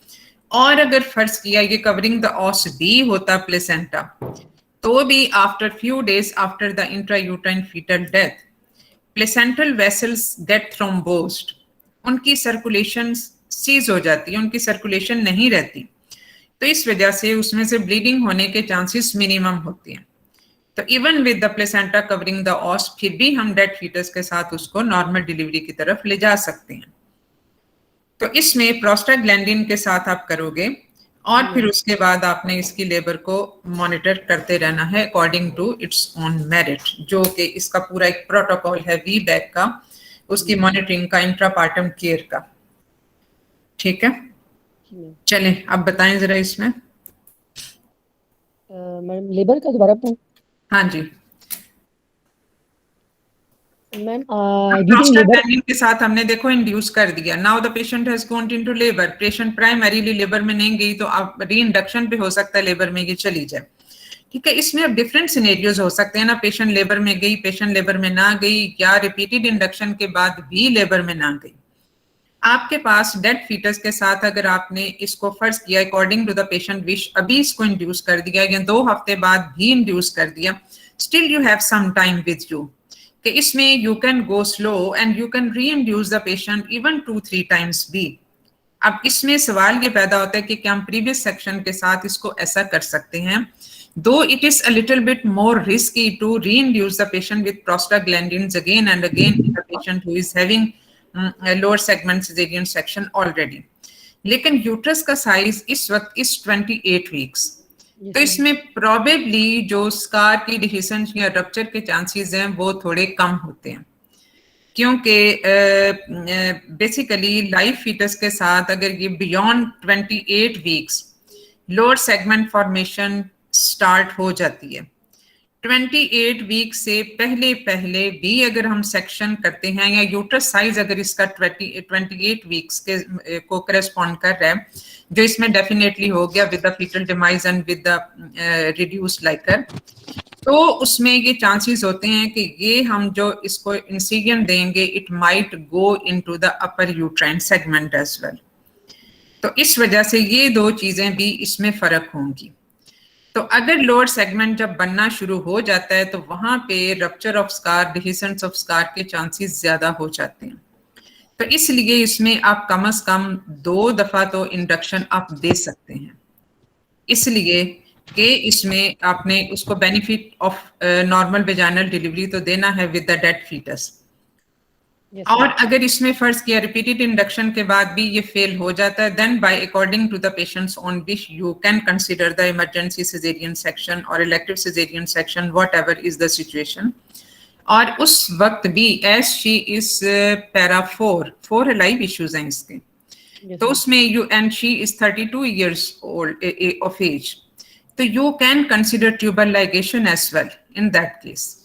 और अगर फर्ज किया ये कवरिंग द ऑस बी होता प्लेसेंटा, तो भी after few days after the intrauterine fetal death placental vessels get thrombosed, उनकी सर्कुलेशन सीज हो जाती है, उनकी सर्कुलेशन नहीं रहती, तो इस वजह से उसमें से ब्लीडिंग होने के चांसेस मिनिमम होते हैं। तो even with the placenta covering the os फिर भी हम डेड फीटस के साथ उसको नॉर्मल डिलीवरी की तरफ ले जा सकते हैं। तो इसमें प्रोस्टाग्लैंडिन के साथ आप करोगे और फिर उसके बाद आपने इसकी लेबर को मॉनिटर करते रहना है according to its own merit, जो कि इसका पूरा एक प्रोटोकॉल है वी बैक का, उसकी मॉनिटरिंग का, इंट्रापार्टम केयर का। ठीक है, चलें अब बताएं जरा इसमें। मैम लेबर का दोबारा पूछ। हाँ जी मैम ड्यूरिंग लेबर प्रोस्टाग्लैंडिन के साथ हमने देखो इंड्यूस कर दिया। Now the patient has gone into labour, patient primarily labour में नहीं गई तो आप रीइंडक्शन पे हो सकता है लेबर में ये चली जाए। ठीक है, इसमें अब डिफरेंट सिनेरियोज हो सकते हैं ना, पेशेंट लेबर में गई, पेशेंट लेबर में ना गई, या रिपीटेड इंडक्शन के बाद भी लेबर में ना गई। आपके पास डेड फीटस के साथ अगर आपने इसको फर्ज किया according to the patient wish अभी इसको इंड्यूस कर दिया या 2 हफ्ते बाद भी इंड्यूस कर दिया, still you have some time with you कि इसमें you can go slow and you can re induce the patient even 2-3 times भी। अब इसमें सवाल ये पैदा होता है कि क्या हम प्रीवियस सेक्शन के साथ इसको ऐसा कर सकते हैं, though it is a little bit more risky to re induce the patient with prostaglandins again and again in the patient who is having lower segment caesarean section already. लेकिन uterus का size इस वक्त इस 28 weeks, तो इसमें probably जो scar की डिहिशन या रप्चर के चांसेस हैं वो थोड़े कम होते हैं, क्योंकि बेसिकली लाइव फीटस के साथ अगर ये beyond 28 weeks lower segment formation start हो जाती है। 28 वीक से पहले पहले भी अगर हम सेक्शन करते हैं या यूट्रस साइज अगर इसका 28 वीक्स के को करेस्पॉन्ड कर रहा है, जो इसमें डेफिनेटली हो गया with the fetal demise and with the reduced liquor, तो उसमें ये चांसेस होते हैं कि ये हम जो इसको इंसिजन देंगे it might go into the upper uterine segment as well. तो इस वजह से ये 2 चीजें भी इसमें फर्क होंगी। तो अगर लोअर सेगमेंट जब बनना शुरू हो जाता है तो वहां पे rupture of scar, dehiscence of scar के चांसेस ज्यादा हो जाते हैं। तो इसलिए इसमें आप कम से कम 2 दफा तो इंडक्शन आप दे सकते हैं, इसलिए कि इसमें आपने उसको benefit of normal vaginal delivery तो देना है विद द डेड फीटस। और अगर इसमें फर्ज किया रिपीटेड इंडक्शन के बाद भी ये फेल हो जाता है, then by according to the patient's on which you can consider the emergency caesarean section और elective caesarean section, whatever is the situation. और उस वक्त भी as she is para 4 live issues हैं इसके, तो उसमें you and she is 32 years old of age, तो you can consider tubal ligation as well in that case.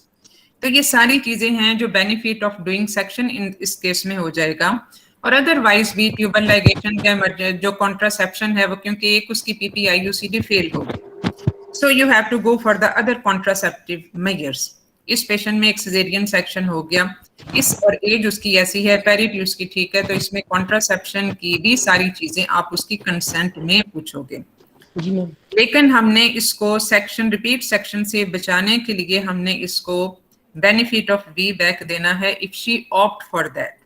तो ये सारी चीजें हैं जो benefit of doing section in इस केस में हो जाएगा। और अदरवाइज भी ट्यूबर लाइगेशन का जो कॉन्ट्रासेप्शन है वो, क्योंकि एक उसकी PPIUCD फेल हो गई, so you have to go for the other contraceptive measures. इस पेशेंट में एक सिजेरियन सेक्शन हो गया, इस और एज उसकी ऐसी है, पेरिटी उसकी ठीक है, तो इसमें कॉन्ट्रासेप्शन की भी सारी चीजें आप उसकी कंसेंट में पूछोगे। लेकिन हमने इसको सेक्शन रिपीट सेक्शन से बचाने के लिए हमने इसको बेनिफिट ऑफ वी बैक देना है if she opt for that.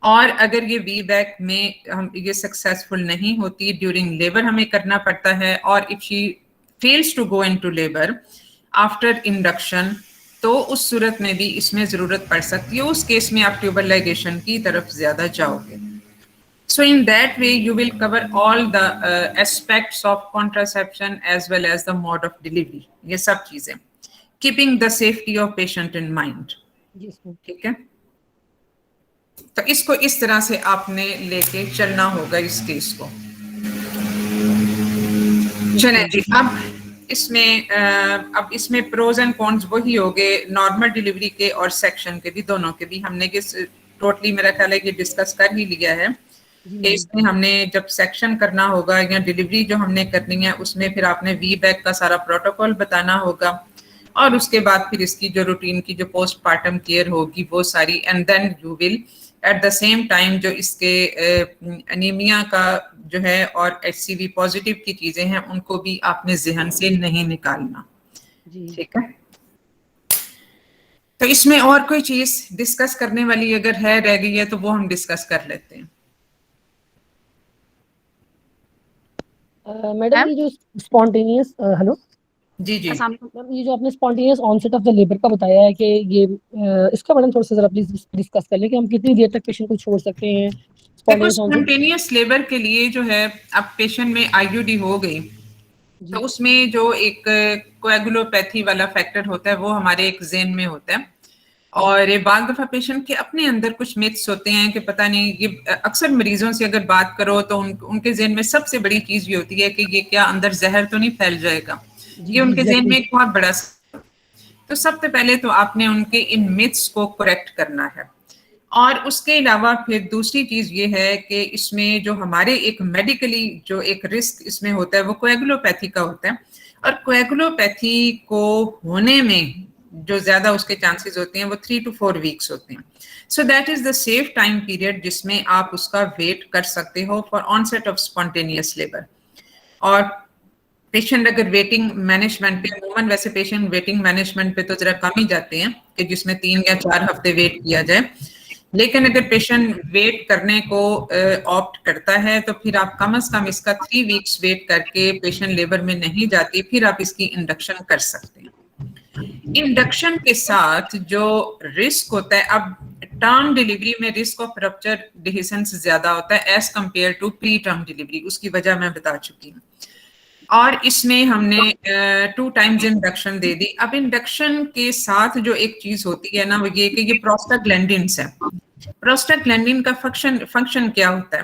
और अगर ये वी बैक में हम ये सक्सेसफुल नहीं होती, ड्यूरिंग लेबर हमें करना पड़ता है, और if she fails to go into labour after induction, तो उस सूरत में भी इसमें जरूरत पड़ सकती है। उस केस में आप ट्यूबर लाइगेशन की तरफ ज्यादा जाओगे। So in that way you will cover all the aspects of contraception as well as the mode of delivery, ये सब चीजें, keeping the safety of patient in mind। ठीक है, तो इसको इस तरह से आपने लेके चलना होगा इस केस को। चलें जी, अब इसमें प्रोज एंड कॉन्स वही हो गए नॉर्मल डिलीवरी के और सेक्शन के भी, दोनों के भी हमने टोटली मेरा ख्याल है कि डिस्कस कर ही लिया है। कि इसमें हमने जब सेक्शन करना होगा या डिलीवरी जो हमने करनी है उसमें फिर आपने वी बैक का सारा प्रोटोकॉल बताना होगा, और उसके बाद फिर इसकी जो रूटीन की जो पोस्टमार्टम केयर होगी वो सारी, and then you will at the same time जो इसके एनीमिया का जो है और HCV पॉजिटिव की चीजें हैं उनको भी आपने जहन से नहीं निकालना। ठीक है, तो इसमें और कोई चीज डिस्कस करने वाली अगर है रह गई है तो वो हम डिस्कस कर लेते हैं। मैडम ये जो स्पॉन्टेनियस हेलो जी जी मैम, ये जो आपने spontaneous onset of the labour का बताया है कि ये इसका मैडम थोड़ा सा जरा प्लीज डिस्कस कर लें कि हम कितनी देर तक पेशेंट को छोड़ सकते हैं देखो, स्पॉन्टेनियस ऑनसेट। स्पॉन्टेनियस लेबर के लिए जो है अब पेशेंट में IUD हो गई तो उसमें जो एक कोएगुलोपैथी वाला फैक्टर होता है वो हमारे एक ज़हन में होता है, और बाद दफा पेशेंट के अपने अंदर कुछ मिथ्स होते हैं कि पता नहीं, ये अक्सर मरीजों से अगर बात करो तो उनके ज़हन में सबसे बड़ी चीज ये होती है कि ये क्या अंदर जहर तो नहीं फैल जाएगा, ये उनके ज़हन में एक बहुत बड़ा। तो सबसे पहले तो आपने उनके इन मिथ्स को करेक्ट करना है, और उसके अलावा फिर दूसरी चीज ये है कि इसमें जो हमारे एक मेडिकली जो एक रिस्क इसमें होता है वो कोएगुलोपैथी का होता है, और कोएगुलोपैथी को होने में जो ज्यादा उसके चांसेस होते हैं वो 3 to 4 वीक्स होते हैं। So that is the safe time period जिसमें आप उसका वेट कर सकते हो for onset of spontaneous labour. और पेशेंट अगर वेटिंग मैनेजमेंट पे, अमूमन वैसे पेशेंट वेटिंग मैनेजमेंट पे तो जरा कम ही जाते हैं कि जिसमें 3 या 4 हफ्ते वेट किया जाए, लेकिन अगर पेशेंट वेट करने को ऑप्ट करता है तो फिर आप कम से कम इसका 3 वीक्स वेट करके पेशेंट लेबर में नहीं जाती, फिर आप इसकी इंडक्शन कर सकते हैं। इंडक्शन के साथ जो रिस्क होता है, अब टर्म डिलीवरी में रिस्क ऑफ रप्चर डिहिसेंस ज्यादा होता है as compare to preterm delivery, उसकी वजह मैं बता चुकी हूँ। और इसमें हमने 2 टाइम्स इंडक्शन दे दी। अब इंडक्शन के साथ जो एक चीज होती है ना वो ये कि ये प्रोस्टाग्लैंडिन्स है। प्रोस्टाग्लैंडिन का फंक्शन क्या होता है?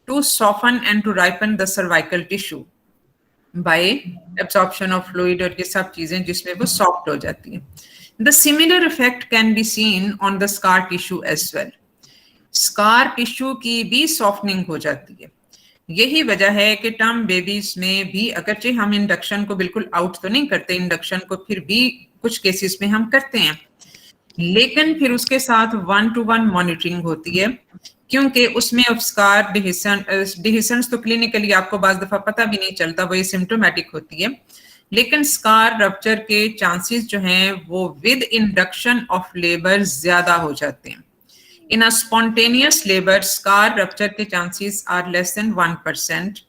To soften and to ripen the cervical tissue by absorption of fluid, और ये सब चीजें जिसमें वो सॉफ्ट हो जाती है। The similar effect can be seen on the scar tissue as well. Scar tissue की भी सॉफ्टनिंग हो जाती है। यही वजह है कि टर्म बेबीज में भी अगरचे हम इंडक्शन को बिल्कुल आउट तो नहीं करते, इंडक्शन को फिर भी कुछ केसेस में हम करते हैं, लेकिन फिर उसके साथ 1-to-1 मॉनिटरिंग होती है, क्योंकि उसमें स्कार डिहिसेंस तो क्लिनिकली आपको बाज़ दफा पता भी नहीं चलता, वो सिम्टोमेटिक होती है, लेकिन स्कार रप्चर के चांसेस जो हैं वो विद इंडक्शन ऑफ लेबर ज्यादा हो जाते हैं। In a spontaneous labor, scar rupture के chances are less than 1%,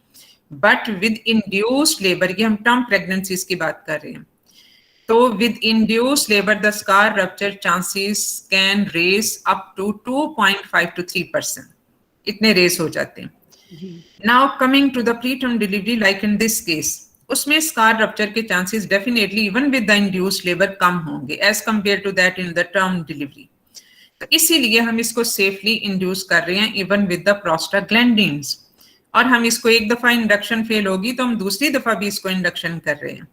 but with induced labor, ये हम term pregnancies की बात कर रहे हैं, तो with induced labor, the scar rupture chances can raise up to 2.5 to 3%. इतने रेस हो जाते हैं। Now coming to the preterm delivery, like in this case, उसमें स्कार रप्चर के chances definitely even with the induced labour कम होंगे as compare to that in the term delivery. तो इसीलिए हम इसको सेफली इंड्यूस कर रहे हैं इवन विद द प्रोस्टाग्लैंडिन्स, और हम इसको एक दफा इंडक्शन फेल होगी तो हम दूसरी दफा भी इसको इंडक्शन कर रहे हैं।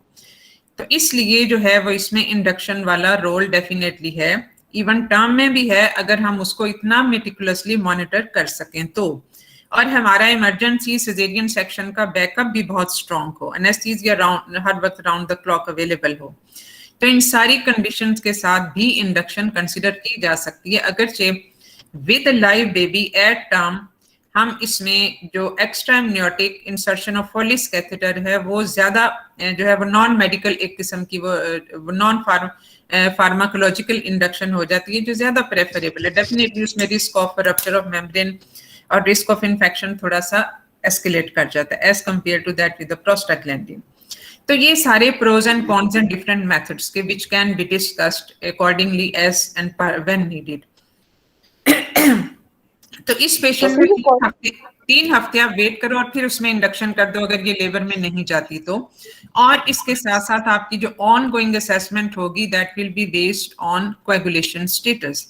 तो इसलिए जो है वो इसमें इंडक्शन वाला रोल डेफिनेटली है, इवन टर्म में भी है अगर हम उसको इतना मेटिकुलसली मॉनिटर कर सकें तो, और हमारा इमरजेंसी सिजेरियन सेक्शन का बैकअप भी बहुत स्ट्रॉन्ग हो, एनेस्थीसिया हर वक्त राउंड द क्लॉक अवेलेबल हो। तो इन सारी कंडीशंस के साथ भी इंडक्शन कंसिडर की जा सकती है, अगरचे with live baby at term हम इसमें जो extra amniotic insertion of Foley's catheter है वो ज्यादा जो है वो नॉन मेडिकल एक किस्म की वो नॉन फार्माकोलॉजिकल इंडक्शन हो जाती है जो ज्यादा प्रेफरेबल है। डेफिनेटली उसमें risk of rupture of membrane और रिस्क ऑफ इन्फेक्शन थोड़ा सा एस्केलेट कर जाता है as compare to that with the prostaglandin. तो ये सारे pros and cons and different methods के which can be discussed accordingly as and when needed. तो इस पेशेंट में 3 हफ्ते आप वेट करो और फिर उसमें इंडक्शन कर दो अगर ये लेबर में नहीं जाती तो, और इसके साथ साथ आपकी जो ऑन गोइंग असेसमेंट होगी that will be based on coagulation status,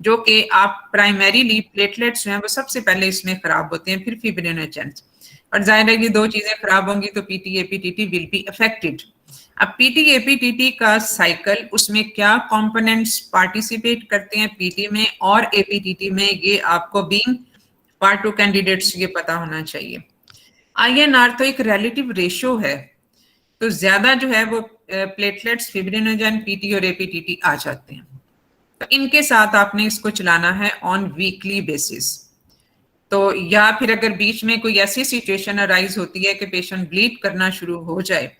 जो कि आप प्राइमरीली प्लेटलेट्स जो हैं वो सबसे पहले इसमें खराब होते हैं, फिर फिब्रिनोजेंस, और जाहिर है ये 2 चीजें खराब होंगी तो पीटी-एपीटीटी विल बी अफेक्टेड। अब पीटी-एपीटीटी का साइकिल, उसमें क्या कंपोनेंट्स पार्टिसिपेट करते हैं पीटी में और एपीटीटी में, ये आपको बीइंग पार्ट 2 कैंडिडेट्स ये पता होना चाहिए। INR तो एक रिलेटिव रेशियो है, तो ज्यादा जो है वो प्लेटलेट्स, फिब्रिनोजन, PT और APTT आ जाते हैं। तो इनके साथ आपने इसको चलाना है ऑन वीकली बेसिस। तो या फिर अगर बीच में कोई ऐसी सिचुएशन अराइज होती है कि पेशेंट ब्लीड करना शुरू हो जाए,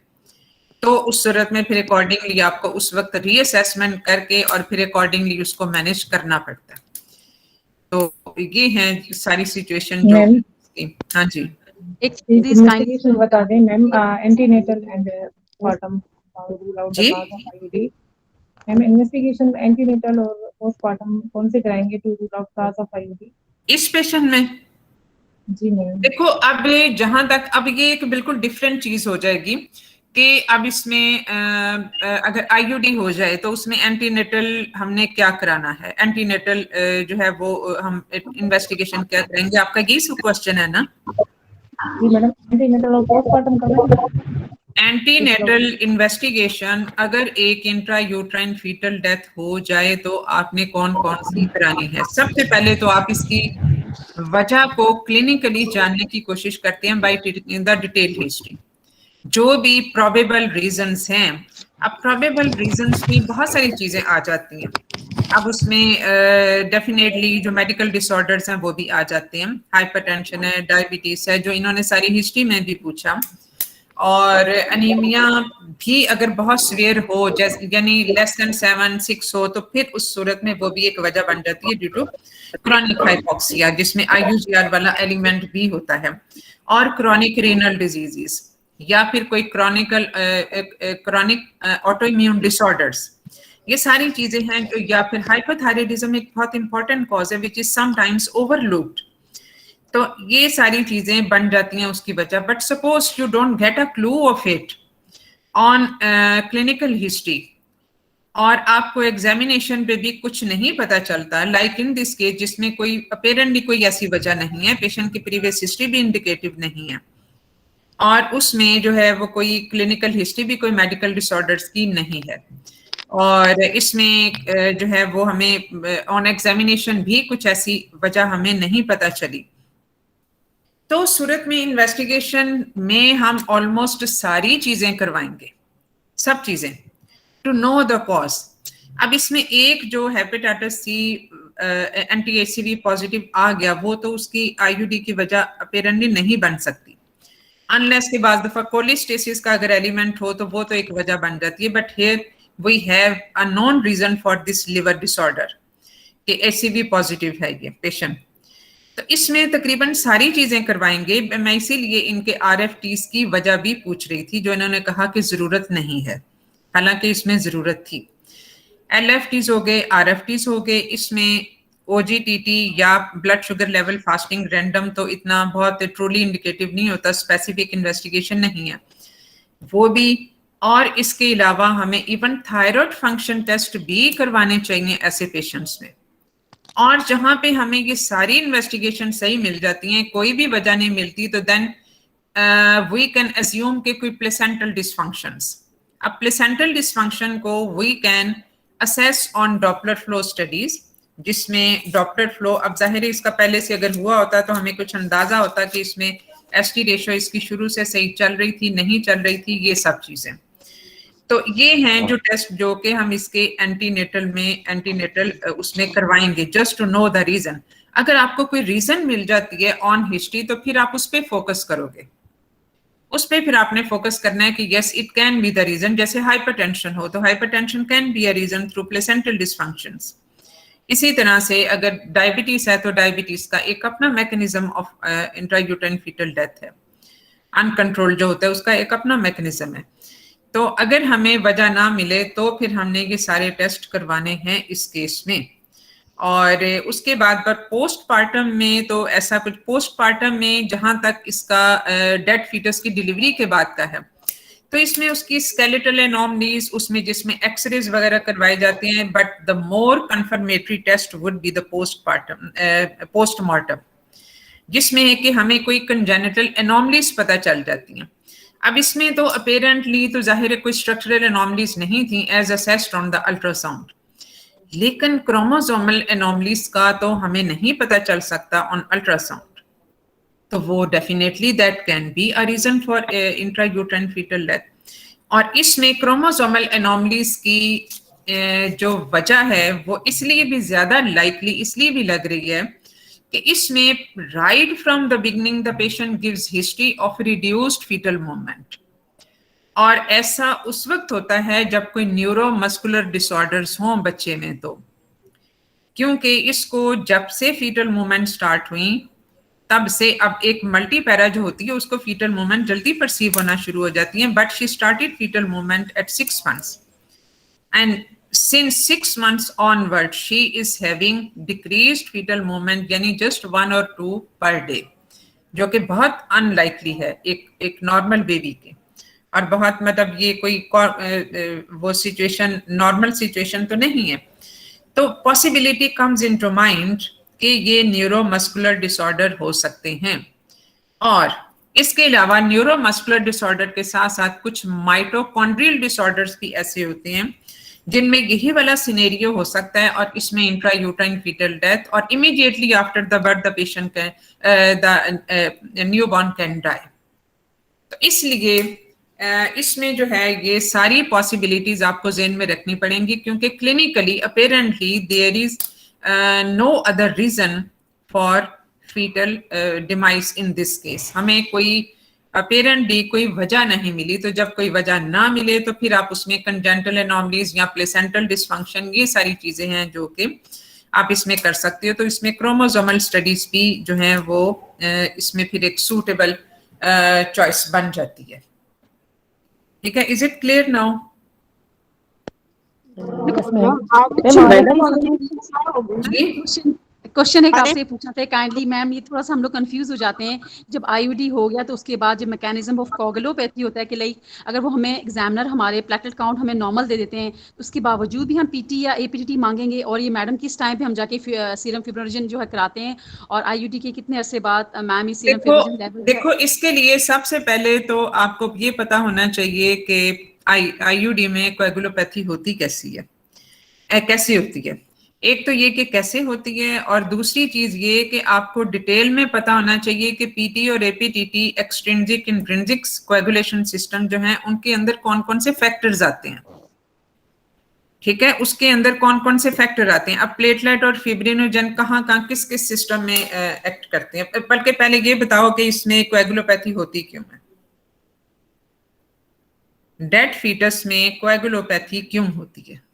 तो उस सूरत में फिर अकॉर्डिंगली आपको उस वक्त रीअसेसमेंट करके और फिर अकॉर्डिंगली उसको मैनेज करना पड़ता है। तो ये है सारी सिचुएशन जो। हाँ जी, इन्वेस्टिगेशन बता दें ma'am, antenatal and postmortem rule out the जी? Cause of IUD। Ma'am investigation antenatal और पोस्टमार्टम कौन से कराएंगे to rule out cause of IUD? इस पेशेंट में जी मैम। देखो, अब जहां तक अब ये एक बिल्कुल डिफरेंट चीज हो जाएगी कि अब इसमें अगर IUD हो जाए तो उसमें एंटीनेटल हमने क्या कराना है। एंटीनेटल जो है वो हम इन्वेस्टिगेशन क्या करेंगे, आपका यही क्वेश्चन है ना? जी मैडम, एंटीनेटल और पोस्टमार्टम करना है। एंटीनेटल इन्वेस्टिगेशन, अगर एक इंट्रायूट्राइन फीटल डेथ हो जाए तो आपने कौन कौन सी करानी है। सबसे पहले तो आप इसकी वजह को क्लिनिकली जानने की कोशिश करते हैं बाय द डिटेल हिस्ट्री, जो भी प्रोबेबल रीजंस हैं। अब प्रोबेबल रीजंस में बहुत सारी चीजें आ जाती हैं। अब उसमें डेफिनेटली जो मेडिकल डिसऑर्डर्स हैं वो भी आ जाते हैं। हाइपरटेंशन है, डायबिटीज है, जो इन्होंने सारी हिस्ट्री में भी पूछा, और एनीमिया भी अगर बहुत सीवियर हो, जैसे यानी लेस देन 7-6 हो, तो फिर उस सूरत में वो भी एक वजह बन जाती है ड्यू टू क्रॉनिक हाइपोक्सिया, जिसमें IUGR वाला एलिमेंट भी होता है, और क्रॉनिक रीनल डिजीजेस, या फिर कोई क्रॉनिक ऑटो इम्यून डिसऑर्डर्स। ये सारी चीजें हैं जो, या फिर हाइपोथायराइडिज्म एक बहुत इंपॉर्टेंट कॉज है विच इज समटाइम्स ओवरलुक्ड। तो ये सारी चीजें बन जाती हैं उसकी वजह। But suppose you don't get a clue of it on clinical history, और आपको एग्जामिनेशन पे भी कुछ नहीं पता चलता, लाइक इन दिस केस जिसमें कोई अपेरेंटली कोई ऐसी वजह नहीं है, पेशेंट की प्रीवियस हिस्ट्री भी इंडिकेटिव नहीं है, और उसमें जो है वो कोई क्लिनिकल हिस्ट्री भी कोई मेडिकल डिसऑर्डर्स की नहीं है, और इसमें जो है वो हमें ऑन एग्जामिनेशन भी कुछ ऐसी वजह हमें नहीं पता चली, तो सूरत में इन्वेस्टिगेशन में हम ऑलमोस्ट सारी चीजें करवाएंगे, सब चीजें, टू नो द कॉज। अब इसमें एक जो हेपेटाइटिस C anti-HCV पॉजिटिव आ गया, वो तो उसकी IUD की वजह अपेरेंटली नहीं बन सकती, अनलेस के बाद दफा कोलिस्टेसिस का अगर एलिमेंट हो तो वो तो एक वजह बन जाती है। But here we have a known reason for this liver disorder कि HCV पॉजिटिव है ये पेशेंट। तो इसमें तकरीबन सारी चीजें करवाएंगे। मैं इसीलिए इनके RFTs की वजह भी पूछ रही थी, जो इन्होंने कहा कि जरूरत नहीं है, हालांकि इसमें जरूरत थी। LFTs हो गए, RFTs हो गए, इसमें OGTT या blood sugar level fasting random तो इतना बहुत ट्रूली इंडिकेटिव नहीं होता, स्पेसिफिक इन्वेस्टिगेशन नहीं है वो भी। और इसके अलावा हमें इवन थायराइड फंक्शन टेस्ट भी करवाने चाहिए ऐसे पेशेंट्स में। और जहां पे हमें ये सारी इन्वेस्टिगेशन सही मिल जाती हैं, कोई भी वजह नहीं मिलती, तो देन वी कैन अज्यूम कि कोई प्लेसेंटल डिसफंक्शंस। अब प्लेसेंटल डिसफंक्शन को we can assess on Doppler flow studies, जिसमें डॉपलर फ्लो, अब जाहिर है इसका पहले से अगर हुआ होता तो हमें कुछ अंदाजा होता कि इसमें ST रेशियो इसकी शुरू से सही चल रही थी, नहीं चल रही थी, ये सब चीजें। तो ये हैं जो टेस्ट जो कि हम इसके एंटीनेटल उसमें करवाएंगे, just to know the reason. अगर आपको कोई रीजन मिल जाती है ऑन हिस्ट्री तो फिर आप उस पर फोकस करोगे, उस पर फिर आपने फोकस करना है कि yes it can be the reason. जैसे हाइपरटेंशन हो तो hypertension can be a reason through placental dysfunctions. इसी तरह से अगर डायबिटीज है तो डायबिटीज का एक अपना mechanism of intrauterine fetal death है, अनकंट्रोल्ड जो होता है उसका एक अपना मैकेनिज्म है। तो अगर हमें वजह ना मिले तो फिर हमने ये सारे टेस्ट करवाने हैं इस केस में। और उसके बाद पर पोस्टमार्टम में तो ऐसा कुछ, पोस्टमार्टम में जहां तक इसका डेड फीटस की डिलीवरी के बाद का है, तो इसमें उसकी स्केलेटल एनॉमलीज, उसमें जिसमें एक्सरेज वगैरह करवाए जाते हैं, but the more confirmatory test would be the postmortem, जिसमें है कि हमें कोई कंजेनिटल एनॉमलीज पता चल जाती हैं। अब इसमें तो अपेरेंटली तो जाहिर है कोई स्ट्रक्चरल एनॉमलीज नहीं थी as assessed on the ultrasound, लेकिन क्रोमोसोमल एनॉमलीज का तो हमें नहीं पता चल सकता ऑन अल्ट्रासाउंड। तो वो definitely that can be a reason for intrauterine fetal death. और इसमें क्रोमोसोमल एनोमलीज की जो वजह है वो इसलिए भी ज्यादा लाइकली इसलिए भी लग रही है कि इसमें right from the beginning the patient gives history of reduced fetal movement, और ऐसा उस वक्त होता है जब कोई न्यूरोमस्कुलर डिसऑर्डर्स हों बच्चे में, तो क्योंकि इसको जब से फीटल मूवमेंट स्टार्ट हुई तब से अब एक मल्टीपैरा जो होती है उसको फीटल मूवमेंट जल्दी परसीव होना शुरू हो जाती है, but she started fetal movement at 6 months and since 6 months onward she is having decreased fetal movement, यानी just 1 or 2 per day, जो कि बहुत अनलाइकली है एक नॉर्मल बेबी के, और बहुत मतलब ये कोई वो सिचुएशन नॉर्मल सिचुएशन तो नहीं है। तो पॉसिबिलिटी कम्स इनटू माइंड कि ये न्यूरोमस्कुलर डिसऑर्डर हो सकते हैं। और इसके अलावा न्यूरोमस्कुलर डिसऑर्डर के साथ साथ कुछ माइटोकॉन्ड्रियल डिसऑर्डर्स भी ऐसे होते हैं जिनमें यही वाला सिनेरियो हो सकता है, और इसमें इंट्रायूट्राइन फीटल डेथ और immediately after the birth the patient the newborn can die. तो इसलिए इसमें जो है ये सारी पॉसिबिलिटीज आपको ज़हन में रखनी पड़ेंगी, क्योंकि clinically apparently there is no other reason for fetal demise in this case. हमें कोई अपेरेंटली कोई वजह नहीं मिली, तो जब कोई वजह ना मिले तो फिर आप उसमें कंजेंटल एनोमलीज या प्लेसेंटल डिसफंक्शन, ये सारी चीजें हैं जो कि आप इसमें कर सकते हो। तो इसमें क्रोमोसोमल स्टडीज भी जो हैं वो इसमें फिर एक सूटेबल चॉइस बन जाती है। ठीक है, is it clear now? Question एक आपसे पूछना था काइंडली मैम, ये थोड़ा सा हम लोग कंफ्यूज हो जाते हैं जब आईयूडी हो गया तो उसके बाद जो मैकेनिज्म ऑफ कोगुलोपैथी होता है कि लाइक अगर वो हमें एग्जामिनर हमारे प्लेटलेट काउंट हमें नॉर्मल दे देते हैं तो उसके बावजूद भी हम पीटी या एपीटीटी मांगेंगे, और ये मैडम किस टाइम पे हम जाके सीरम फिब्रिनोजन जो है कराते हैं, और आईयूडी के कितने अरसे बाद मैम ये सीरम फिब्रिनोजन लेवल? देखो इसके लिए सबसे पहले तो आपको ये पता होना चाहिए कि आईयूडी में कोगुलोपैथी होती कैसी है, कैसे होती है। एक तो ये कि कैसे होती है, और दूसरी चीज ये कि आपको डिटेल में पता होना चाहिए कि पीटी और APTT extrinsic intrinsic coagulation system जो है उनके अंदर कौन कौन से फैक्टर्स आते हैं। ठीक है, उसके अंदर कौन कौन से फैक्टर आते हैं। अब प्लेटलेट और फिब्रिनोजन कहाँ कहाँ किस किस सिस्टम में एक्ट करते हैं। बल्कि पहले ये बताओ कि इसमें कोएगुलोपैथी होती क्यों है, डेड फीटस में कोएगुलोपैथी क्यों होती है?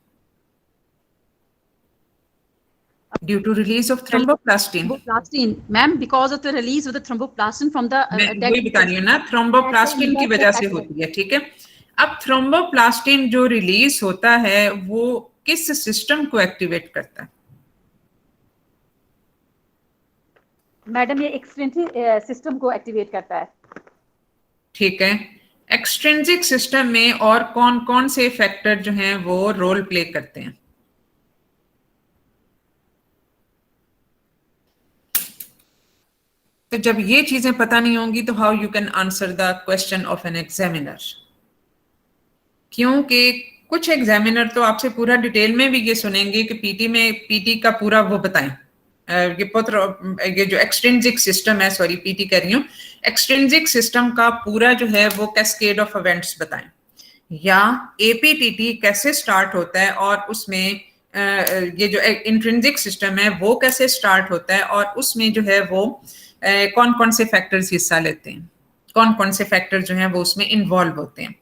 Due to release of thromboplastin. Ma'am, because of the release of the thromboplastin from the मैं वही बता रही हूँ ना, थ्रोम्बोप्लास्टिन की वजह से होती है। ठीक है, अब थ्रोम्बोप्लास्टिन जो रिलीज होता है वो किस सिस्टम को एक्टिवेट करता है? मैडम ये एक्सट्रिंसिक सिस्टम को एक्टिवेट करता है। ठीक है, एक्सट्रिंसिक सिस्टम में और कौन कौन से फैक्टर जो हैं वो रोल प्ले करते हैं? तो जब ये चीजें पता नहीं होंगी तो how you can answer the question of an examiner. क्योंकि कुछ एग्जामिनर तो आपसे पूरा डिटेल में भी ये सुनेंगे कि पीटी का पूरा वो बताएं, ये जो एक्सट्रिंसिक सिस्टम है, सॉरी पीटी कह रही हूँ, एक्सट्रिंसिक सिस्टम का पूरा जो है वो कैस्केड ऑफ इवेंट्स बताएं, या एपीटीटी कैसे स्टार्ट होता है और उसमें ये जो इंट्रिंसिक सिस्टम है वो कैसे स्टार्ट होता है, और उसमें जो है वो कौन कौन से फैक्टर्स हिस्सा लेते हैं, कौन कौन से फैक्टर जो हैं वो उसमें इन्वॉल्व होते हैं।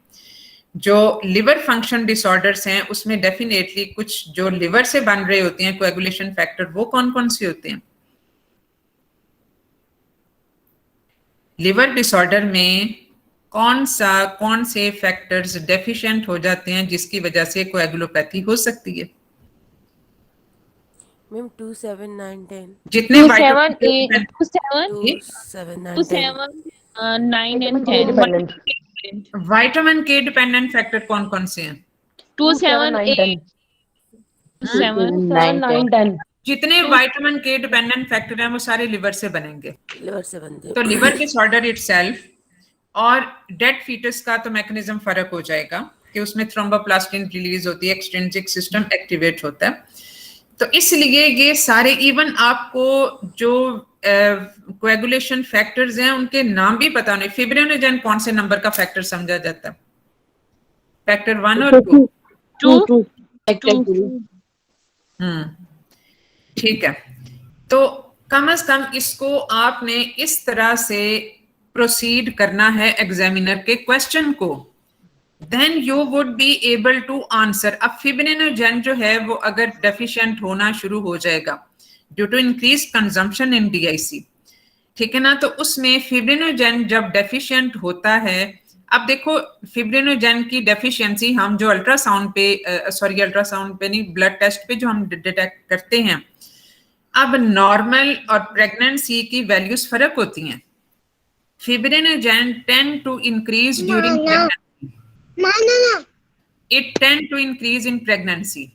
जो लिवर फंक्शन डिसऑर्डर्स हैं उसमें डेफिनेटली कुछ जो लिवर से बन रहे होते हैं कोएगुलेशन फैक्टर, वो कौन कौन से होते हैं। लिवर डिसऑर्डर में कौन से फैक्टर्स डेफिशिएंट हो जाते हैं जिसकी वजह से कोएगुलोपैथी हो सकती है? मैम 2, 7, 9, 10 जितने 2, 7, 9 and 10 विटामिन के डिपेंडेंट फैक्टर कौन कौन से हैं? 2, 7, 8, 7, 9, 10 जितने विटामिन के डिपेंडेंट फैक्टर हैं वो सारे लिवर से बनेंगे, लिवर से बनते हैं। तो लिवर डिसऑर्डर इटसेल्फ और डेड फीटस का तो मैकेनिज्म फर्क हो जाएगा कि उसमें थ्रोम्बोप्लास्टिन रिलीज होती है, एक्सट्रिंसिक सिस्टम एक्टिवेट होता है। तो इसलिए ये सारे इवन आपको जो कोएगुलेशन फैक्टर्स हैं उनके नाम भी पता नहीं। फिब्रिनोजेन कौन से नंबर का फैक्टर समझा जाता है? फैक्टर 1 और 2? 2 ठीक है। तो कम से कम इसको आपने इस तरह से प्रोसीड करना है एग्जामिनर के क्वेश्चन को, then you would be able to answer. अब फिब्रिनोजेन जो है वो अगर डेफिशिएंट होना शुरू हो जाएगा due to increase consumption in DIC, ठीक है ना, तो उसमें फिब्रिनोजेन जब डेफिशिएंट होता है, अब देखो फिब्रिनोजेन की डेफिशिएंसी हम जो अल्ट्रासाउंड पे नहीं, ब्लड टेस्ट पे जो हम डिटेक्ट करते हैं, अब नॉर्मल और प्रेगनेंसी की वैल्यूज फर्क होती हैं। Fibrinogen tend to increase during pregnancy, it tend to increase in pregnancy.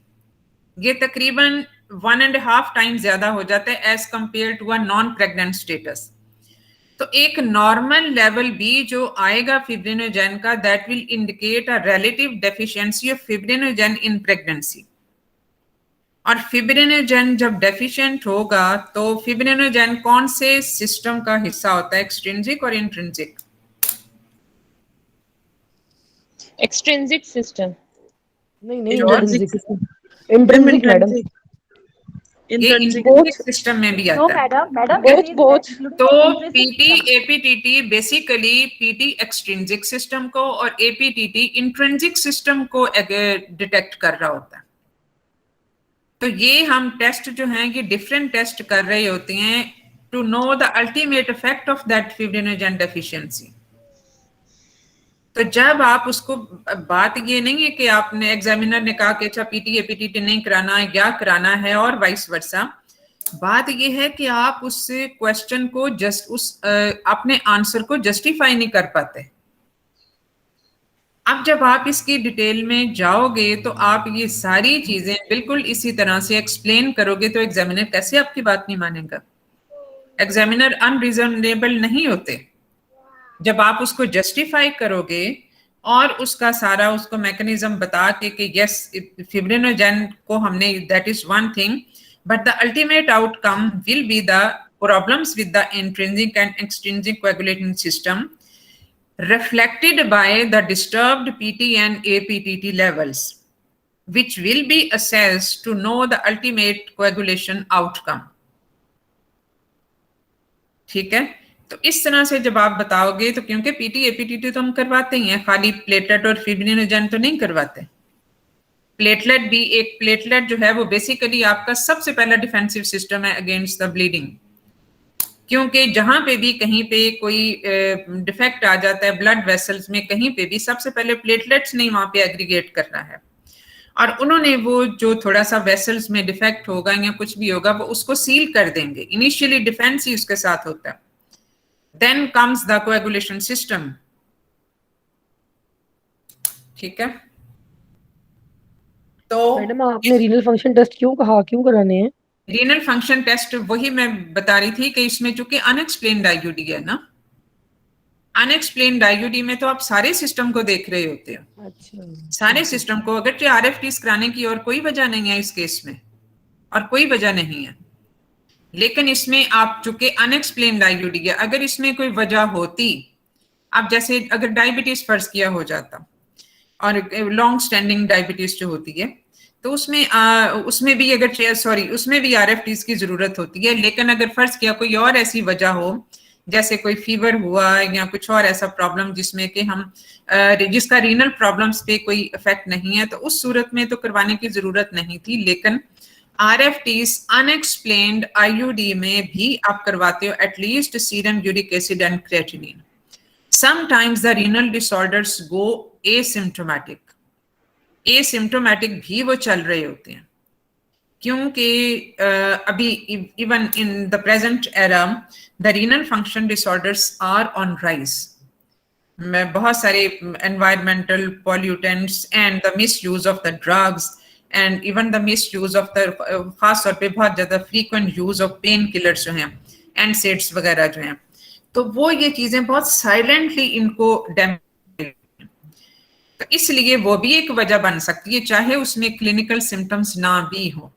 ये तकरीबन 1.5 टाइम ज्यादा हो जाता है as compare to a non pregnant status. तो एक नॉर्मल लेवल भी जो आएगा फिब्रिनोजेन का, that will indicate a relative deficiency of fibrinogen in pregnancy. और फिब्रिनोजेन जब डेफिशिएंट होगा तो फिब्रिनोजेन कौन से सिस्टम का हिस्सा होता है, एक्सट्रिंसिक और इंट्रिंसिक? Extrinsic system. नहीं इंट्रिंसिक मैडम। ये इंट्रिंसिक सिस्टम में भी आता है। मैडम बोथ तो PT APTT basically PT extrinsic system को और एपीटीटी इंट्रिंसिक सिस्टम को डिटेक्ट कर रहा होता है। तो ये हम टेस्ट जो हैं ये डिफरेंट टेस्ट कर रहे होते हैं to know the ultimate effect of that fibrinogen deficiency. तो जब आप उसको, बात ये नहीं है कि आपने एग्जामिनर ने कहा कि अच्छा पीटी एपीटीटी नहीं कराना है या कराना है और वाइस वर्सा, बात ये है कि आप उस क्वेश्चन को अपने आंसर को जस्टिफाई नहीं कर पाते। अब जब आप इसकी डिटेल में जाओगे तो आप ये सारी चीजें बिल्कुल इसी तरह से एक्सप्लेन करोगे तो एग्जामिनर कैसे आपकी बात नहीं मानेगा? एग्जामिनर अनरीजनेबल नहीं होते। जब आप उसको जस्टिफाई करोगे और उसका सारा उसको मैकेनिज्म बता के कि यस फिब्रिनोजेन को हमने, that is one thing, but the ultimate outcome will be the problems with the intrinsic and extrinsic coagulating system reflected by the disturbed PT and APTT levels, which will be assessed to know the ultimate coagulation outcome. ठीक है, तो इस तरह से जब आप बताओगे तो, क्योंकि पीटी एपीटीटी तो हम करवाते ही हैं, खाली प्लेटलेट और फिब्रिनोजेन तो नहीं करवाते। प्लेटलेट भी, एक प्लेटलेट जो है वो बेसिकली आपका सबसे पहला डिफेंसिव सिस्टम है अगेंस्ट द ब्लीडिंग, क्योंकि जहां पे भी कहीं पे कोई डिफेक्ट आ जाता है ब्लड वेसल्स में, कहीं पे भी सबसे पहले प्लेटलेट्स नहीं वहां पे एग्रीगेट करना है, और उन्होंने वो जो थोड़ा सा वेसल्स में डिफेक्ट होगा या कुछ भी होगा वो उसको सील कर देंगे। इनिशियली डिफेंस ही उसके साथ होता है, then comes the coagulation system. ठीक है, तो मैडम आपने रीनल फंक्शन टेस्ट क्यों कहा, क्यों कराने हैं? रीनल फंक्शन टेस्ट वही मैं बता रही थी कि इसमें चूंकि अनएक्सप्लेन्ड आईयूडी है ना, अनएक्सप्लेन्ड आईयूडी में तो आप सारे सिस्टम को देख रहे होते हो। अच्छा, सारे सिस्टम को, अगर आरएफटीज कराने की और कोई वजह नहीं है इस केस में, और कोई वजह नहीं है, लेकिन इसमें आप चूंकि अनएक्सप्लेन्ड आईयूडी है, अगर इसमें कोई वजह होती, अब जैसे अगर डायबिटीज फर्ज किया हो जाता और लॉन्ग स्टैंडिंग डायबिटीज जो होती है तो उसमें भी उसमें भी आरएफटीज की जरूरत होती है। लेकिन अगर फर्ज किया कोई और ऐसी वजह हो, जैसे कोई फीवर हुआ या कुछ और ऐसा प्रॉब्लम जिसमें कि हम जिसका रीनल प्रॉब्लम्स पे कोई इफेक्ट नहीं है, तो उस सूरत में तो करवाने की जरूरत नहीं थी। लेकिन आरएफटीज अनएक्सप्लेन्ड आईयूडी में भी आप करवाते हो at least serum uric acid and creatinine. Sometimes the renal disorders go asymptomatic. Asymptomatic भी वो चल रहे होते हैं, क्योंकि अभी even in the present era the renal function disorders are on rise. बहुत सारे environmental pollutants and the misuse of the drugs and even the misuse of the खास तौर पे बहुत ज्यादा frequent use of painkillers जो हैं, NSAIDs वगैरह जो हैं, तो वो ये चीजें बहुत साइलेंटली इनको डैमेज, तो इसलिए वो भी एक वजह बन सकती है, चाहे उसमें क्लिनिकल सिम्टम्स ना भी हो,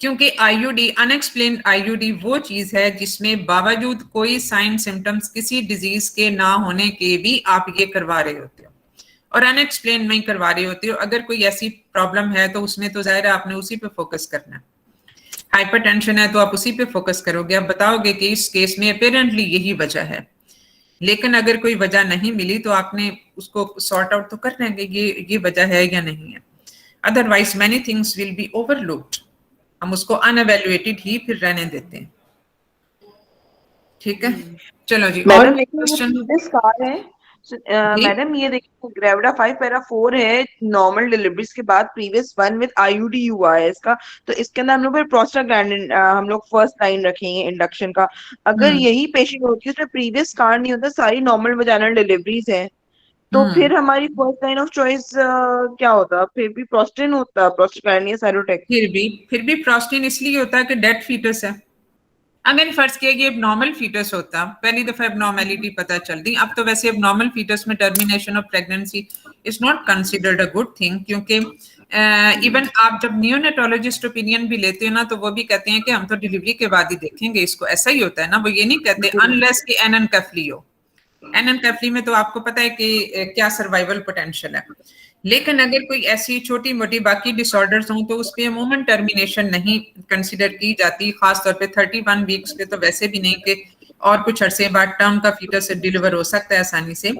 क्योंकि आईयूडी, अनएक्सप्लेन्ड आईयूडी वो चीज है जिसमें बावजूद कोई साइन सिम्टम्स किसी डिजीज के ना होने के भी आप ये करवा रहे होते हो और अनएक्सप्लेन नहीं करवा रहे होते हो। अगर कोई ऐसी प्रॉब्लम है तो उसमें तो जाहिर है आपने उसी पे फोकस करना है। हाइपरटेंशन है तो आप उसी पे फोकस करोगे, आप बताओगे कि इस केस में अपेरेंटली यही वजह है, लेकिन अगर कोई वजह नहीं मिली तो आपने उसको सॉर्ट आउट तो करना है कि ये वजह है या नहीं है। Otherwise many things will be overlooked, हम उसको अनएवैल्यूएटेड ही फिर रहने देते हैं। ठीक है, चलो जी। और मैडम लेकिन क्वेश्चन प्रीवियस कार है मैडम, ये देखिए ग्रेविडा 5 पैरा 4 है, नॉर्मल डिलीवरीज के बाद प्रीवियस वन विद आईयूडी हुआ है इसका, तो इसके अंदर हम लोग फिर प्रोस्टाग्लैंडिन हम लोग फर्स्ट लाइन रखेंगे इंडक्शन का। अगर यही पेशेंट होती है उसमें प्रीवियस कार नहीं होता, सारी नॉर्मल वजाइनल डिलीवरीज है, तो फिर हमारी फर्स्ट लाइन ऑफ चॉइस क्या होता? फिर भी प्रोस्टिन होता, प्रोस्टाग्लैंडिन या साइरोटेक? फिर भी प्रोस्टिन इसलिए होता है कि डेड फीटस है। अगर फर्ज किया कि एबनॉर्मल फीटस होता, पहली दफा एबनॉर्मेलिटी पता चलती। अब तो वैसे एबनॉर्मल फीटस में termination of pregnancy is not considered a good thing, क्योंकि इवन आप जब नियोनेटोलॉजिस्ट ओपिनियन भी लेते हो ना तो वो भी कहते हैं कि हम तो डिलीवरी के बाद ही देखेंगे इसको, ऐसा ही होता है ना। वो ये नहीं कहते अनलेस कि एनेनकेफली हो। एनेनकेफली में तो आपको पता है कि क्या सर्वाइवल पोटेंशियल है, लेकिन अगर कोई ऐसी छोटी मोटी बाकी डिसऑर्डर्स हों तो उस पर अमूमन टर्मिनेशन नहीं कंसिडर की जाती, खासतौर पे 31 वीक्स पे तो वैसे भी नहीं, कि और कुछ अरसे बाद टर्म का फीटस डिलीवर हो सकता है आसानी से।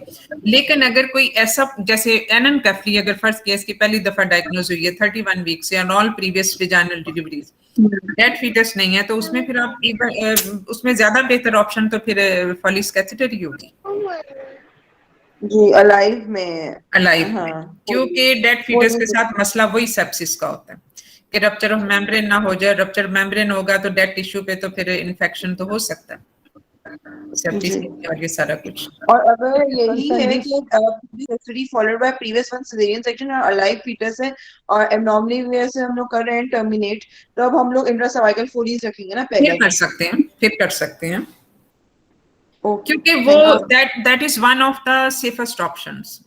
लेकिन अगर कोई ऐसा जैसे एनेनकेफली अगर फर्स्ट केस की पहली दफा डायग्नोज हुई है 31 वीक्स से, all previous vaginal deliveries dead fetus नहीं है, तो उसमें फिर आप उसमें ज्यादा बेहतर ऑप्शन तो फिर फॉलिस कैथेटर ही होगी जी, अलाइव में। अलाइव हाँ, में, क्योंकि डेड फीटस के साथ मसला वही सेप्सिस का होता है कि रप्चर ऑफ मेम्ब्रेन ना हो जाए। रप्चर मेम्ब्रेन होगा तो डेड टिश्यू पे तो फिर इन्फेक्शन तो हो सकता है, सेप्टिस और ये सारा कुछ। और अगर यही है कि history followed by previous one caesarean section और अलाइव फीटस है और एब्नॉर्मली वे से हम लोग कर रहे हैं टर्मिनेट, तो अब हम लोग इंट्रासर्वाइकल फोलीज रखेंगे ना पहले? फिर कर सकते हैं Okay, क्योंकि वो that is one of the safest options.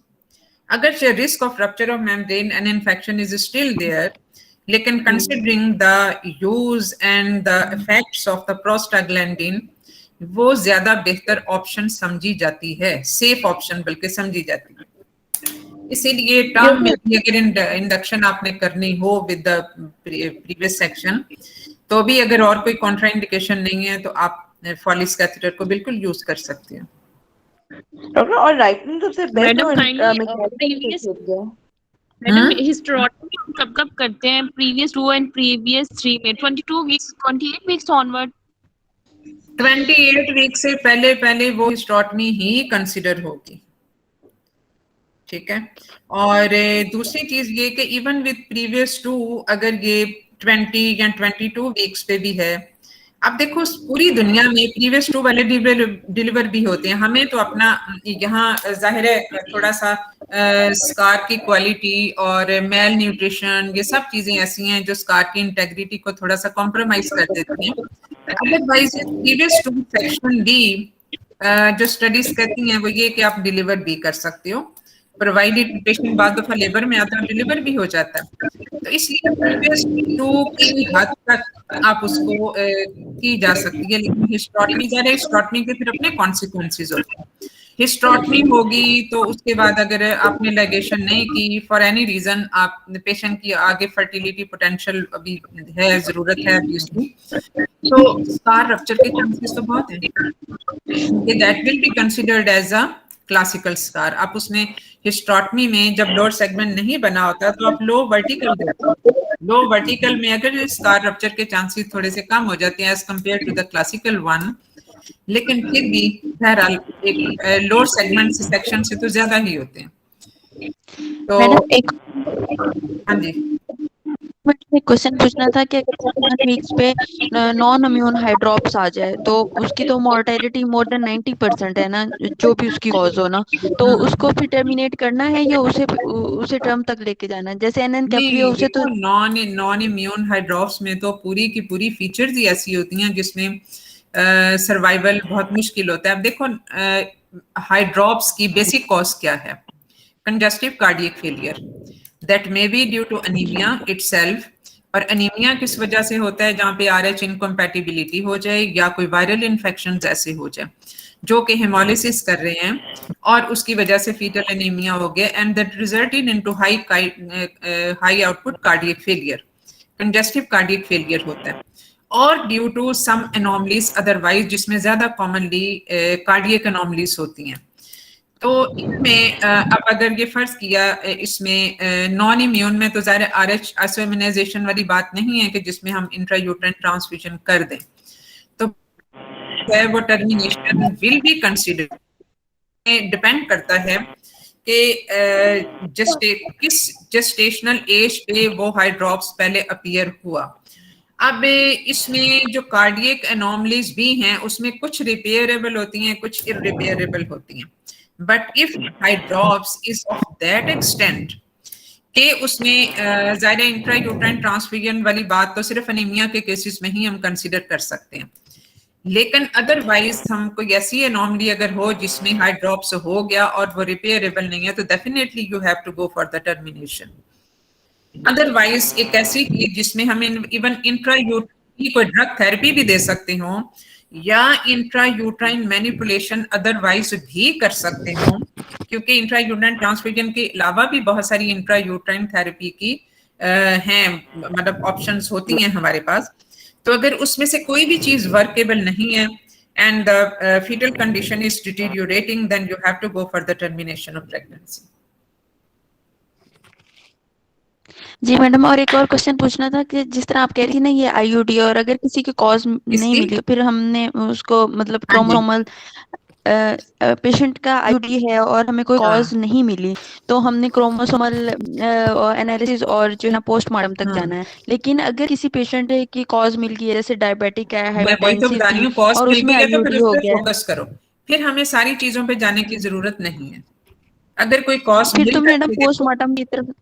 अगर risk of rupture of membrane and infection is still there, लेकिन considering the use and the effects of the prostaglandin, वो ज्यादा बेहतर ऑप्शन समझी जाती है, सेफ ऑप्शन बल्कि समझी जाती है। इसीलिए टर्म में भी अगर इंडक्शन आपने करनी हो विद द प्रीवियस सेक्शन, तो भी अगर और कोई कॉन्ट्राइंडिकेशन नहीं है तो आप फॉलिस कैथेटर को बिल्कुल यूज कर सकते हैं। डॉक्टर, और राइटनिंग सबसे बेस्ट मैडम हिस्टेरोटमी कब करते हैं? प्रीवियस 2 एंड प्रीवियस 3 में 22 वीक्स 28 वीक्स ऑनवर्ड? 28 वीक से पहले वो हिस्टेरोटमी ही कंसिडर होगी। ठीक है, और दूसरी चीज ये कि इवन विद प्रीवियस 2 अगर ये 20 या 22 वीक्स पे भी है, अब देखो पूरी दुनिया में प्रीवियस 2 वाले डिलीवर भी होते हैं। हमें तो अपना यहाँ जाहिर है थोड़ा सा स्कार की क्वालिटी और मेल न्यूट्रिशन, ये सब चीजें ऐसी हैं जो स्कार की इंटेग्रिटी को थोड़ा सा कॉम्प्रोमाइज कर देती हैं। अदरवाइज प्रीवियस 2 सेक्शन भी जो स्टडीज कहती हैं वो ये कि आप डिलीवर भी कर सकते हो, प्रोवाइडेड पेशेंट बाद दफा लेबर में आता है डिलीवर भी हो जाता है। तो इसलिए प्रीवियस 2 की हद तक आप उसको की जा सकती है, लेकिन हिस्टेरोटमी के फिर अपने कॉन्सिक्वेंसेस होते हैं। हिस्टेरोटमी होगी तो उसके बाद अगर आपने लाइगेशन नहीं की फॉर एनी रीजन, आप पेशेंट की आगे फर्टिलिटी पोटेंशियल अभी है, जरूरत है अभी उसकी, तो स्कार रप्चर के चांसेस तो बहुत हैं, that will be considered as a classical scar. आप उसमें हिस्टेरोटमी में जब लोअर सेगमेंट नहीं बना होता तो आप लो वर्टिकल देते हो। लो वर्टिकल में अगर स्कार रप्चर के चांसेस थोड़े से कम हो जाते हैं as compare to the classical one, लेकिन फिर भी बहरहाल एक लोअर सेगमेंट सेक्शन से तो ज्यादा ही होते हैं। तो मैडम एक हाँ जी, एक क्वेश्चन पूछना था कि अगर वीक्स पे नॉन इम्यून हाइड्रॉप्स आ जाए तो उसकी तो मोर्टेलिटी मोर देन 90% है ना, जो भी उसकी कॉज हो ना, तो उसको फिर टर्मिनेट करना है या उसे टर्म तक लेके जाना है? जैसे एनेनकेफली उसे तो नॉन इम्यून हाइड्रॉप्स में तो पूरी की पूरी फीचर्स ही ऐसी होती हैं जिसमें सर्वाइवल बहुत मुश्किल होता है। अब देखो हाइड्रॉप्स की बेसिक कॉज क्या है? Congestive cardiac failure, that may be due to anemia itself, और अनीमिया किस वजह से होता है, जहाँ पे RH इनकम्पैटिबिलिटी हो जाए या कोई वायरल इन्फेक्शन ऐसे हो जाए जो कि हेमोलिसिस कर रहे हैं और उसकी वजह से फीटल एनीमिया हो गया, and that resulted into high output cardiac failure, congestive cardiac failure होता है, और due to some anomalies otherwise, जिसमें ज्यादा कॉमनली कार्डियक एनॉमलीज होती हैं। तो इनमें अब अगर ये फर्ज किया इसमें नॉन इम्यून में, तो ज़ाहिर RH आइसोइम्यूनाइजेशन वाली बात नहीं है कि जिसमें हम इंट्रायूट्राइन ट्रांसफ्यूजन कर दें, तो वो termination will be consider, depend करता है कि किस जेस्टेशनल एज पे वो हाई ड्रॉप्स पहले अपीयर हुआ। अब इसमें जो कार्डियक एनॉमलीज भी हैं उसमें कुछ रिपेयरेबल होती हैं, कुछ इररिपेयरेबल होती हैं, but if high drops is of that extent कि उसमें ज़ाहिर इंट्रायूट्राइन ट्रांसफ्यूजन वाली बात तो सिर्फ अनीमिया के केसेस में ही हम कंसिडर कर सकते हैं, लेकिन अदरवाइज हम कोई ऐसी एनॉमली अगर हो जिसमें हाई ड्रॉप्स हो गया और वो रिपेयरेबल नहीं है, तो definitely you have to go for the termination. Otherwise एक ऐसी चीज जिसमें हम इवन इंट्रायूट्राइन कोई ड्रग थेरेपी भी दे सकते हो या इंट्रायूट्राइन मैनिपुलेशन अदरवाइज भी कर सकते हो, क्योंकि इंट्रायूट्राइन ट्रांसफ्यूजन के अलावा भी बहुत सारी इंट्रायूट्राइन थेरेपी की हैं, मतलब ऑप्शंस होती हैं हमारे पास। तो अगर उसमें से कोई भी चीज वर्केबल नहीं है and the fetal condition is deteriorating, then you have to go for the termination of pregnancy. जी मैडम, और एक और क्वेश्चन पूछना था कि जिस तरह आप कह रही थी ना ये आईयूडी, और अगर किसी की कॉज नहीं मिली, फिर हमने उसको मतलब क्रोमोसोमल पेशेंट का आईयूडी है और हमें कोई कॉज नहीं मिली, तो हमने क्रोमोसोमल एनालिसिस और जो है पोस्टमार्टम तक जाना है। लेकिन अगर किसी पेशेंट की कॉज मिल गई है, जैसे डायबिटिक है, हाइपरटेंसिव और उसमें आईयूडी हो गया, फोकस करो, फिर हमें सारी चीजों पे जाने की जरूरत नहीं है। अगर कोई कॉज फिर तो मैडम पोस्टमार्टम की तरफ,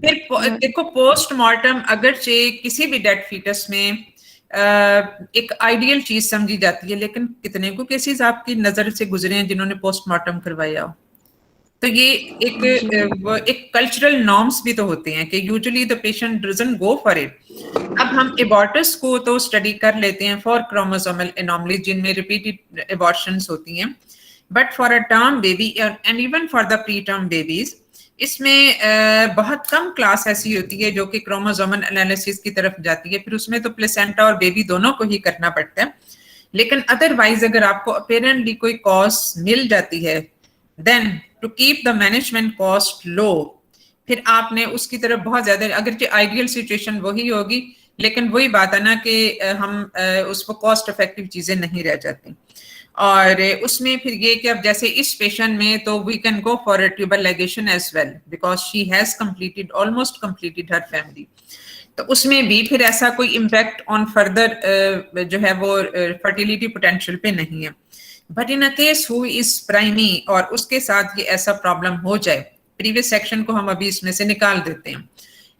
फिर देखो पोस्टमार्टम अगरचे किसी भी डेड फीटस में एक आइडियल चीज समझी जाती है, लेकिन कितने को केसेस आपकी नजर से गुजरे हैं जिन्होंने पोस्टमार्टम करवाया हो। तो ये एक कल्चरल नॉर्म्स भी तो होते हैं कि usually the patient doesn't go for it. अब हम एबॉर्टस को तो स्टडी कर लेते हैं फॉर क्रोमोसोमल एनॉमलीज जिनमें रिपीटेड एबॉर्शंस होती हैं, but for a term baby and even for the pre term babies इसमें बहुत कम क्लास ऐसी होती है जो कि क्रोमोसोमल एनालिसिस की तरफ जाती है, फिर उसमें तो प्लेसेंटा और बेबी दोनों को ही करना पड़ता है। लेकिन अदरवाइज अगर आपको अपेरेंटली कोई कॉज मिल जाती है, then to keep the management cost low, फिर आपने उसकी तरफ बहुत ज्यादा, अगर आइडियल सिचुएशन वही होगी, लेकिन वही बात है ना कि हम उसको कॉस्ट इफेक्टिव चीजें नहीं रह जाती। और उसमें फिर ये कि अब जैसे इस पेशेंट में तो we can go for a tubal ligation as well because she has completed almost completed her family. तो उसमें भी फिर ऐसा कोई इम्पैक्ट ऑन फर्दर जो है वो फर्टिलिटी पोटेंशियल पे नहीं है। But in a case who is primi और उसके साथ ये ऐसा प्रॉब्लम हो जाए, प्रीवियस सेक्शन को हम अभी इसमें से निकाल देते हैं,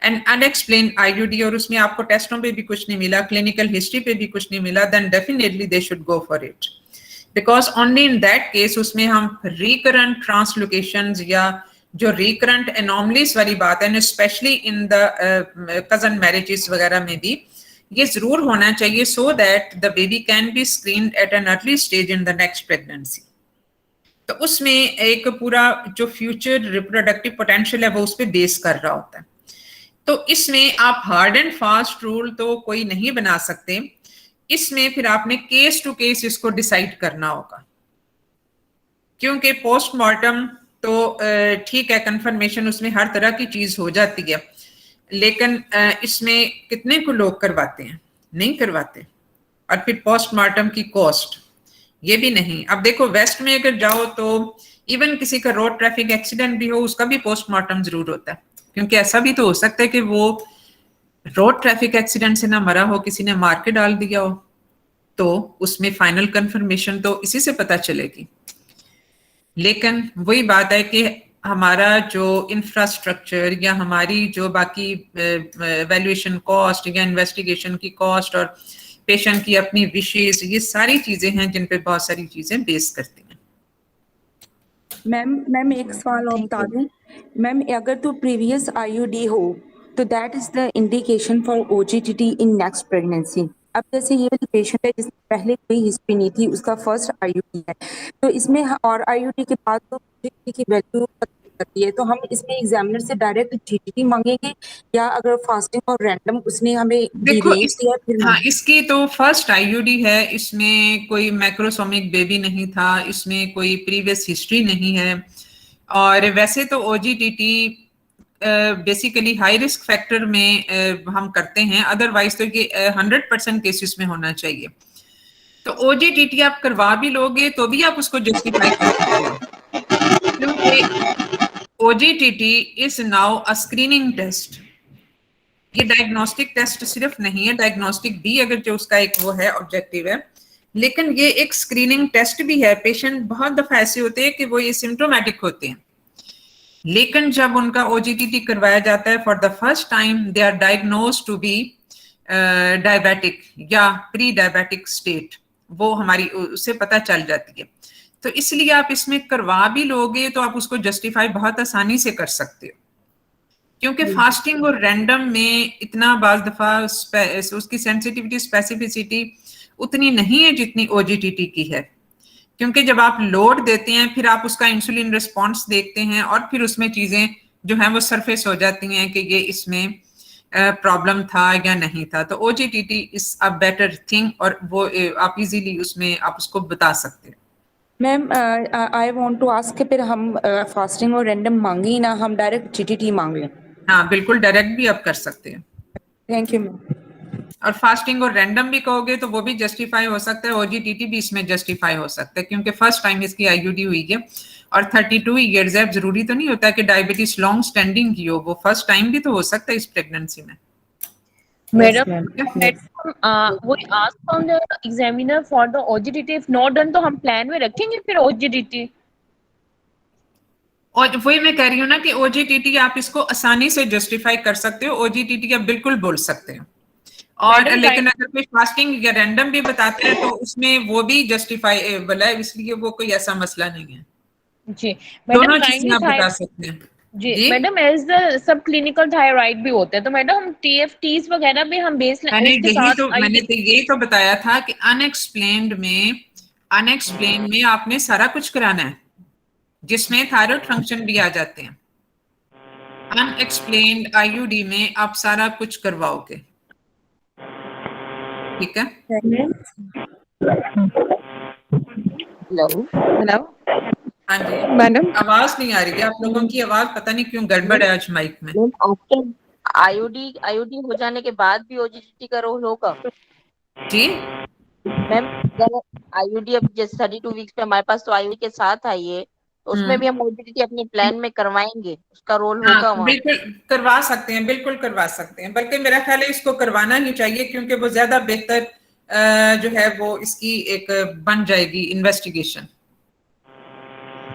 एंड अनएक्सप्लेन आईयूडी और उसमें आपको टेस्टों पे भी कुछ नहीं मिला, क्लिनिकल हिस्ट्री पे भी कुछ नहीं मिला, then definitely they should go for it, because only in that case उसमें हम रिकरेंट ट्रांसलोकेशंस या जो रिकरेंट एनॉमलीज वाली बात है, specially in the cousin marriages वगैरह में भी ये जरूर होना चाहिए, so that the baby can be screened at an early stage in the next pregnancy. तो उसमें एक पूरा जो फ्यूचर रिप्रोडक्टिव पोटेंशियल है वो उस पर बेस कर रहा होता है। तो इसमें आप हार्ड एंड फास्ट रूल तो कोई नहीं बना सकते, इसमें फिर आपने केस टू केस इसको डिसाइड करना होगा, क्योंकि पोस्टमार्टम तो ठीक है, कंफर्मेशन उसमें हर तरह की चीज हो जाती है, लेकिन इसमें कितने को लोग करवाते हैं, नहीं करवाते। और फिर पोस्टमार्टम की कॉस्ट ये भी नहीं। अब देखो वेस्ट में अगर जाओ तो इवन किसी का रोड ट्रैफिक एक्सीडेंट भी हो उसका भी पोस्टमार्टम जरूर होता है, क्योंकि ऐसा भी तो हो सकता है कि वो रोड ट्रैफिक एक्सीडेंट से ना मरा हो, किसी ने मार के डाल दिया हो, तो उसमें फाइनल कंफर्मेशन तो इसी से पता चलेगी। लेकिन वही बात है कि हमारा जो इंफ्रास्ट्रक्चर या हमारी जो बाकी वैल्यूएशन कॉस्ट या इन्वेस्टिगेशन की कॉस्ट और पेशेंट की अपनी विशेष, ये सारी चीजें हैं जिन पे बहुत सारी चीजें बेस करती हैं। मैम एक सवाल और बता दूं मैम, अगर तो प्रीवियस आईयूडी हो तो that is the indication for OGTT in next pregnancy. अब जैसे ये वाली पेशेंट है जिसने पहले कोई हिस्ट्री नहीं थी, उसका फर्स्ट IUD है, तो इसमें और IUD के बाद तो OGTT की वैल्यू करती है, तो हम इसमें एग्जामिनर से डायरेक्ट GTT मांगेंगे या अगर फास्टिंग और रैंडम उसने हमें देखो डिलेट किया फिर हाँ, इसकी तो फर्स्ट IUD है, इसमें कोई मैक्रोसोमिक बेबी नहीं था, इसमें कोई प्रीवियस हिस्ट्री नहीं है, और वैसे तो OGTT basically high risk factor में हम करते हैं, अदरवाइज तो ये 100% केसेस में होना चाहिए। तो OGTT आप करवा भी लोगे तो भी आप उसको जस्टिफाई कर सकते हो, क्योंकि OGTT is now a screening test. ये डायग्नोस्टिक टेस्ट सिर्फ नहीं है, डायग्नोस्टिक भी अगर जो उसका एक वो है ऑब्जेक्टिव है, लेकिन ये एक स्क्रीनिंग टेस्ट भी है। पेशेंट बहुत दफा ऐसे होते हैं कि वो ये सिम्टोमेटिक होते हैं, लेकिन जब उनका OGTT करवाया जाता है for the first time, they are diagnosed to be diabetic या प्री डायबिटिक स्टेट, वो हमारी उससे पता चल जाती है। तो इसलिए आप इसमें करवा भी लोगे तो आप उसको जस्टिफाई बहुत आसानी से कर सकते हो, क्योंकि फास्टिंग और रैंडम में इतना बाज दफा उसकी सेंसिटिविटी स्पेसिफिसिटी उतनी नहीं है जितनी OGTT की है, क्योंकि जब आप लोड देते हैं फिर आप उसका इंसुलिन रिस्पॉन्स देखते हैं और फिर उसमें चीजें जो हैं वो सरफेस हो जाती हैं कि ये इसमें प्रॉब्लम था या नहीं था। तो OGTT is a better thing, और वो आप इजीली उसमें आप उसको बता सकते हैं। Ma'am I want to ask कि फिर हम फास्टिंग और रैंडम मांगे ही ना, हम डायरेक्ट GTT मांग लें? हाँ बिल्कुल, डायरेक्ट भी आप कर सकते हैं। Thank you ma'am. और फास्टिंग और रैंडम भी कहोगे तो वो भी जस्टिफाई हो सकता है, OGTT भी इसमें जस्टिफाई हो सकता है, क्योंकि फर्स्ट टाइम इसकी IUD हुई है और 32 ईयर्स है। जरूरी तो नहीं होता कि डायबिटीज लॉन्ग स्टैंडिंग की हो, वो फर्स्ट टाइम भी तो हो सकता है इस प्रेगनेंसी में। मैडम वो ask from the examiner for the OGTT, if not done तो हम प्लान में रखेंगे फिर OGTT। और वही मैं कह रही हूँ ना कि OGTT आप इसको आसानी से जस्टिफाई कर सकते हो, OGTT आप बिल्कुल बोल सकते हो। और लेकिन अगर कोई फास्टिंग या रैंडम भी बताते हैं तो उसमें वो भी जस्टिफाइबल है, इसलिए वो कोई ऐसा मसला नहीं है। जी दोनों चीजें आप बता सकते हैं। जी madam, as the subclinical thyroid भी होते हैं, तो मैडम हम TFTs वगैरह भी हम बेसलाइन उसके साथ मैंने तो यही तो बताया था कि अनएक्सप्लेन्ड में आपने सारा कुछ कराना है, जिसमें थायराइड फंक्शन भी आ जाते हैं। अनएक्सप्लेन्ड IUD में आप सारा कुछ करवाओगे, ठीक है? हेलो हाँ जी मैडम, आवाज नहीं आ रही है आप लोगों की, आवाज पता नहीं क्यों गड़बड़ है आज माइक में। आफ्टर IUD हो जाने के बाद भी OGTT का रोल होगा जी मैम? अगर IUD अब जैसे 32 वीक्स पे हमारे पास तो IUD के साथ आई है, तो उसमें भी हम OGTT अपने प्लान में करवाएंगे, उसका रोल होगा वहाँ? बिल्कुल करवा सकते हैं, बिल्कुल करवा सकते हैं, बल्कि मेरा ख्याल है इसको करवाना ही चाहिए, क्योंकि वो ज्यादा बेहतर जो है वो इसकी एक बन जाएगी इन्वेस्टिगेशन।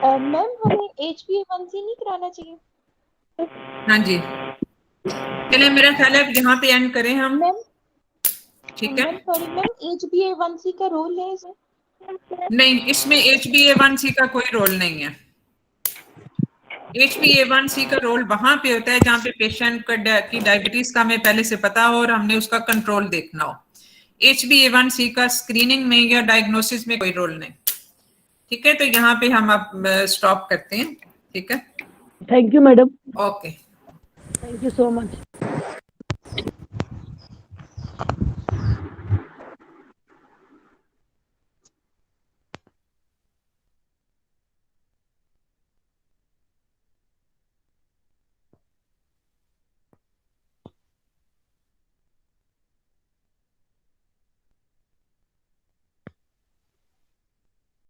मैम हमें HbA1c नहीं कराना चाहिए? हाँ जी, चलिए मेरा ख्याल है यहाँ पे एंड करें हम, ठीक है? सॉरी मैम, HbA1c का रोल है इसमें? नहीं, इसमें HbA1c का कोई रोल नहीं है। HbA1c का रोल वहां पे होता है जहाँ पे पेशेंट की डायबिटीज का हमें पहले से पता हो और हमने उसका कंट्रोल देखना हो। HbA1c का स्क्रीनिंग में या डायग्नोसिस में कोई रोल नहीं, ठीक है? तो यहाँ पे हम अब स्टॉप करते हैं, ठीक है? Thank you madam. Okay, thank you so much.